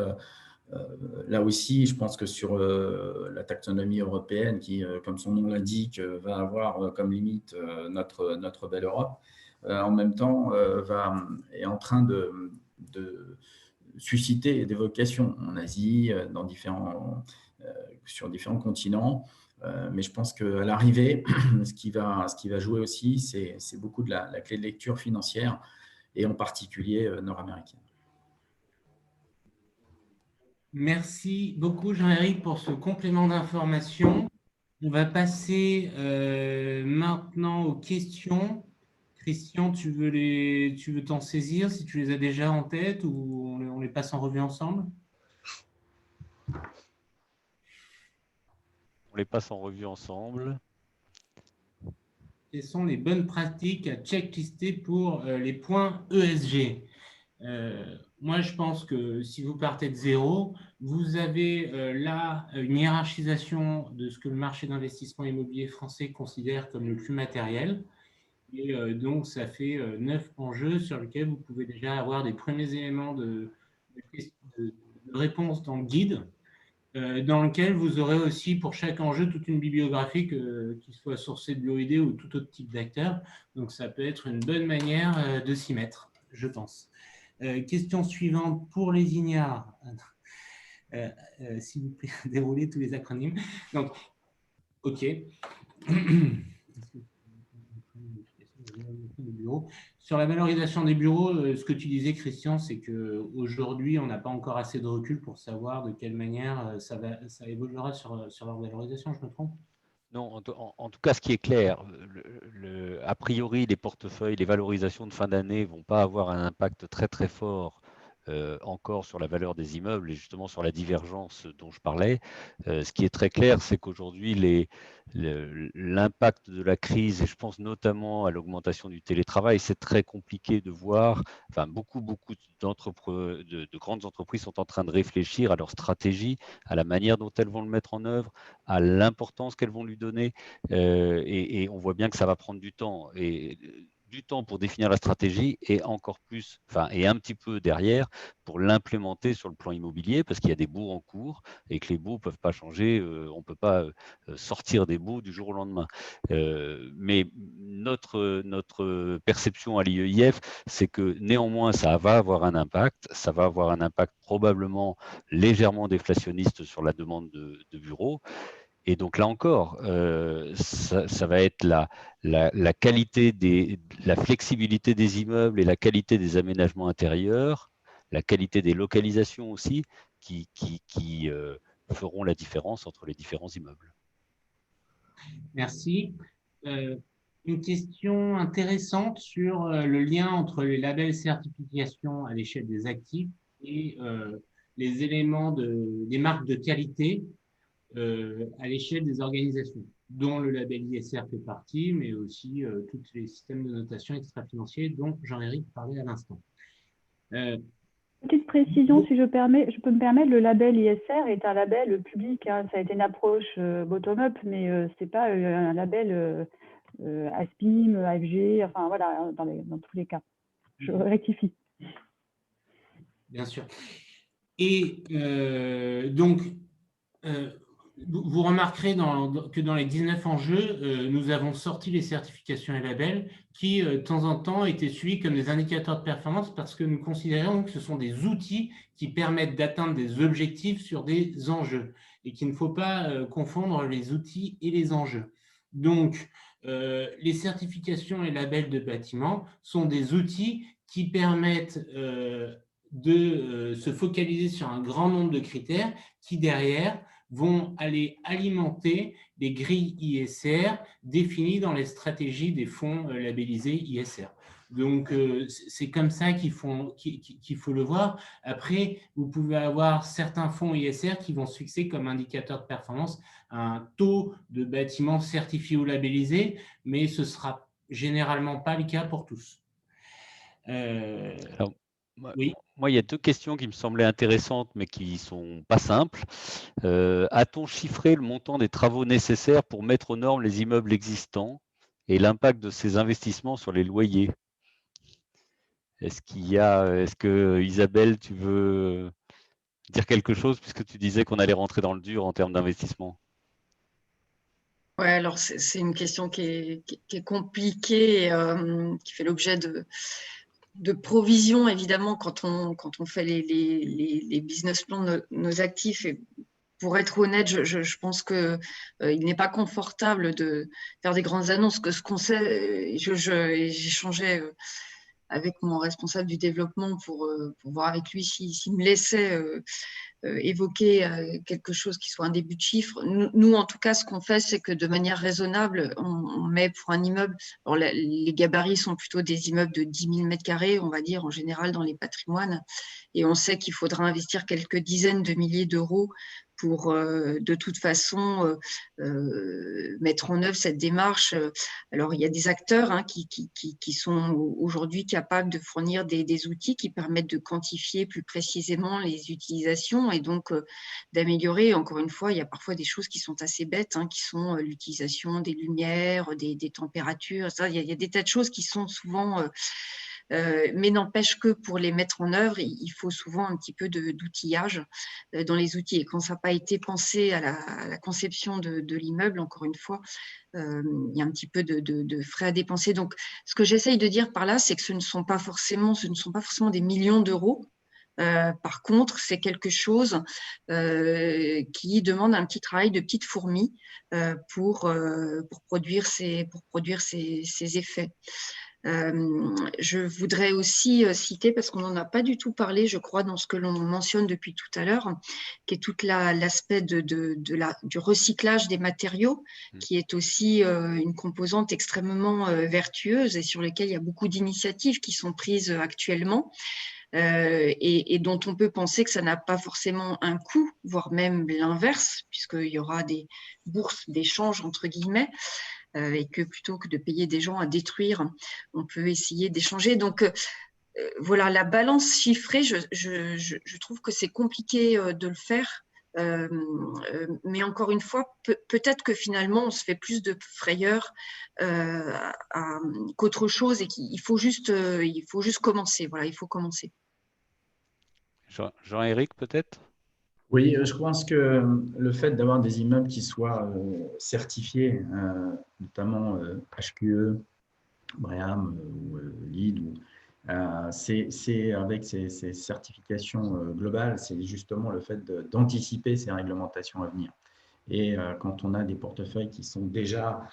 là aussi, je pense que sur la taxonomie européenne qui, comme son nom l'indique, va avoir comme limite notre belle Europe, en même temps est en train de susciter des vocations en Asie, sur différents continents. Mais je pense qu'à l'arrivée, ce qui va jouer aussi, c'est beaucoup de la clé de lecture financière et en particulier nord-américaine. Merci beaucoup Jean-Éric pour ce complément d'information. On va passer maintenant aux questions. Christian, tu veux t'en saisir si tu les as déjà en tête ou on les passe en revue ensemble? On les passe en revue ensemble. Quelles sont les bonnes pratiques à checklister pour les points ESG? Moi, je pense que si vous partez de zéro, vous avez là une hiérarchisation de ce que le marché d'investissement immobilier français considère comme le plus matériel. Et donc, ça fait 9 enjeux sur lesquels vous pouvez déjà avoir des premiers éléments de réponse dans le guide, dans lequel vous aurez aussi pour chaque enjeu toute une bibliographie qui soit sourcée de l'OID ou tout autre type d'acteur. Donc, ça peut être une bonne manière de s'y mettre, je pense. Question suivante pour les ignares. S'il vous plaît, déroulez tous les acronymes. Donc, OK. des bureaux. Sur la valorisation des bureaux, ce que tu disais, Christian, c'est qu'aujourd'hui, on n'a pas encore assez de recul pour savoir de quelle manière ça évoluera sur leur valorisation, je me trompe? Non, en tout cas, ce qui est clair, a priori, les portefeuilles, les valorisations de fin d'année ne vont pas avoir un impact très très fort encore sur la valeur des immeubles et justement sur la divergence dont je parlais. Ce qui est très clair, c'est qu'aujourd'hui, l'impact de la crise, et je pense notamment à l'augmentation du télétravail, c'est très compliqué de voir. Enfin, beaucoup de grandes entreprises sont en train de réfléchir à leur stratégie, à la manière dont elles vont le mettre en œuvre, à l'importance qu'elles vont lui donner. Et on voit bien que ça va prendre du temps. Et du temps pour définir la stratégie et encore plus, enfin, et un petit peu derrière pour l'implémenter sur le plan immobilier parce qu'il y a des baux en cours et que les baux ne peuvent pas changer. On ne peut pas sortir des baux du jour au lendemain. Mais notre perception à l'IEIF, c'est que néanmoins, ça va avoir un impact. Ça va avoir un impact probablement légèrement déflationniste sur la demande de bureaux. Et donc là encore, ça va être la qualité la flexibilité des immeubles et la qualité des aménagements intérieurs, la qualité des localisations aussi, qui feront la différence entre les différents immeubles. Merci. Une question intéressante sur le lien entre les labels certification à l'échelle des actifs et les éléments des marques de qualité à l'échelle des organisations, dont le label ISR fait partie, mais aussi tous les systèmes de notation extra-financiers dont Jean-Éric parlait à l'instant. Petite précision, si je peux me permettre, le label ISR est un label public. Hein, ça a été une approche bottom-up, mais ce n'est pas un label ASPIM, AFG, enfin voilà, dans tous les cas. Je rectifie. Bien sûr. Et donc, vous remarquerez que dans les 19 enjeux, nous avons sorti les certifications et labels qui, de temps en temps, étaient suivis comme des indicateurs de performance parce que nous considérons que ce sont des outils qui permettent d'atteindre des objectifs sur des enjeux et qu'il ne faut pas confondre les outils et les enjeux. Donc, les certifications et labels de bâtiments sont des outils qui permettent de se focaliser sur un grand nombre de critères qui, derrière, vont aller alimenter les grilles ISR définies dans les stratégies des fonds labellisés ISR. Donc, c'est comme ça qu'il faut le voir. Après, vous pouvez avoir certains fonds ISR qui vont se fixer comme indicateur de performance un taux de bâtiments certifiés ou labellisés, mais ce ne sera généralement pas le cas pour tous. Alors, oui. Moi, il y a deux questions qui me semblaient intéressantes, mais qui ne sont pas simples. A-t-on chiffré le montant des travaux nécessaires pour mettre aux normes les immeubles existants et l'impact de ces investissements sur les loyers? Est-ce que Isabelle, tu veux dire quelque chose puisque tu disais qu'on allait rentrer dans le dur en termes d'investissement? Oui, alors c'est une question qui est compliquée, qui fait l'objet de provisions, évidemment, quand on fait les business plans de nos actifs. Et pour être honnête, je pense qu'il n'est pas confortable de faire des grandes annonces. Que ce qu'on sait, j'échangeais avec mon responsable du développement pour voir avec lui s'il me laissait évoquer quelque chose qui soit un début de chiffre. Nous, en tout cas, ce qu'on fait, c'est que de manière raisonnable, on met pour un immeuble, alors les gabarits sont plutôt des immeubles de 10 000 m², on va dire, en général, dans les patrimoines, et on sait qu'il faudra investir quelques dizaines de milliers d'euros pour, de toute façon, mettre en œuvre cette démarche. Alors, il y a des acteurs qui sont aujourd'hui capables de fournir des outils qui permettent de quantifier plus précisément les utilisations et donc d'améliorer. Encore une fois, il y a parfois des choses qui sont assez bêtes, qui sont l'utilisation des lumières, des températures. Ça, il y a des tas de choses qui sont souvent… mais n'empêche que pour les mettre en œuvre, il faut souvent un petit peu d'outillage dans les outils. Et quand ça n'a pas été pensé à la conception de l'immeuble, encore une fois, il y a un petit peu de frais à dépenser. Donc, ce que j'essaye de dire par là, c'est que ce ne sont pas forcément des millions d'euros. Par contre, c'est quelque chose qui demande un petit travail de petite fourmi pour produire ces effets. Je voudrais aussi citer, parce qu'on n'en a pas du tout parlé, je crois, dans ce que l'on mentionne depuis tout à l'heure, qui est tout l'aspect du recyclage des matériaux, qui est aussi une composante extrêmement vertueuse et sur laquelle il y a beaucoup d'initiatives qui sont prises actuellement. Et dont on peut penser que ça n'a pas forcément un coût, voire même l'inverse, puisqu'il y aura des bourses d'échange, entre guillemets, et que plutôt que de payer des gens à détruire, on peut essayer d'échanger. Donc, voilà, la balance chiffrée, je trouve que c'est compliqué de le faire. Mais encore une fois, peut-être que finalement, on se fait plus de frayeur qu'autre chose et qu'il faut juste commencer. Voilà, il faut commencer. Jean-Éric, peut-être? Oui, je pense que le fait d'avoir des immeubles qui soient certifiés, notamment HQE, BREEAM ou LEED, c'est avec ces certifications globales, c'est justement le fait d'anticiper ces réglementations à venir. Et quand on a des portefeuilles qui sont déjà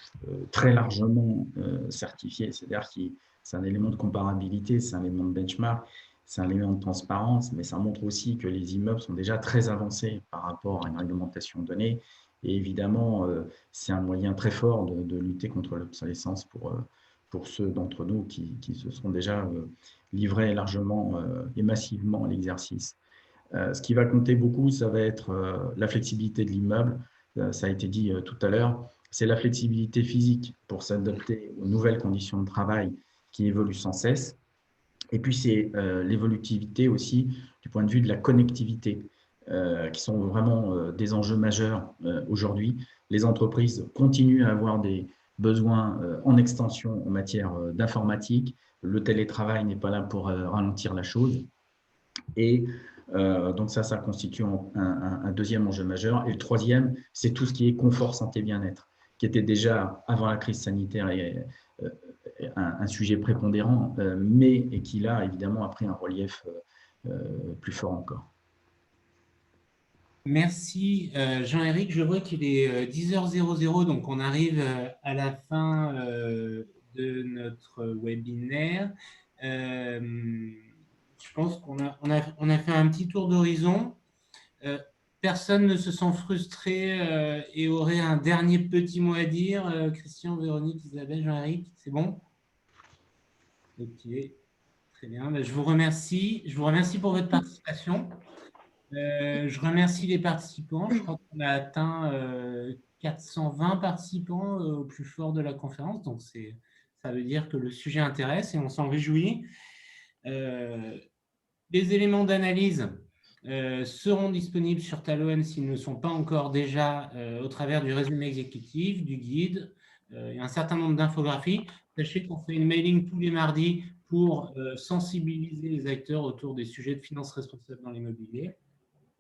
très largement certifiés, c'est-à-dire que c'est un élément de comparabilité, c'est un élément de benchmark, c'est un élément de transparence, mais ça montre aussi que les immeubles sont déjà très avancés par rapport à une réglementation donnée. Et évidemment, c'est un moyen très fort de lutter contre l'obsolescence pour ceux d'entre nous qui se sont déjà livrés largement et massivement à l'exercice. Ce qui va compter beaucoup, ça va être la flexibilité de l'immeuble. Ça a été dit tout à l'heure. C'est la flexibilité physique pour s'adapter aux nouvelles conditions de travail qui évoluent sans cesse. Et puis, c'est l'évolutivité aussi du point de vue de la connectivité, qui sont vraiment des enjeux majeurs aujourd'hui. Les entreprises continuent à avoir des besoins en extension en matière d'informatique. Le télétravail n'est pas là pour ralentir la chose. Et donc ça constitue un deuxième enjeu majeur. Et le troisième, c'est tout ce qui est confort, santé, bien-être, qui était déjà, avant la crise sanitaire, un sujet prépondérant, mais qui là, évidemment, a pris un relief plus fort encore. Merci Jean-Éric. Je vois qu'il est 10h00, donc on arrive à la fin de notre webinaire. Je pense qu'on a fait un petit tour d'horizon. Personne ne se sent frustré et aurait un dernier petit mot à dire. Christian, Véronique, Isabelle, Jean-Éric, c'est bon? Ok, très bien. Ben, je vous remercie. Je vous remercie pour votre participation. Je remercie les participants. Je crois qu'on a atteint 420 participants au plus fort de la conférence. Donc, ça veut dire que le sujet intéresse et on s'en réjouit. Les éléments d'analyse seront disponibles sur Talon s'ils ne sont pas encore déjà au travers du résumé exécutif, du guide et un certain nombre d'infographies. Sachez qu'on fait une mailing tous les mardis pour sensibiliser les acteurs autour des sujets de finances responsables dans l'immobilier.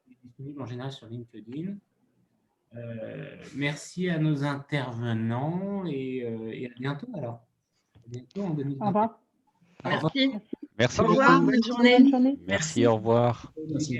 Il est disponible en général sur LinkedIn. Merci à nos intervenants et à bientôt alors. À bientôt en 2020. Au revoir. Merci. Merci Au beaucoup. revoir, bonne journée. Bonne journée. Merci, au revoir. Merci.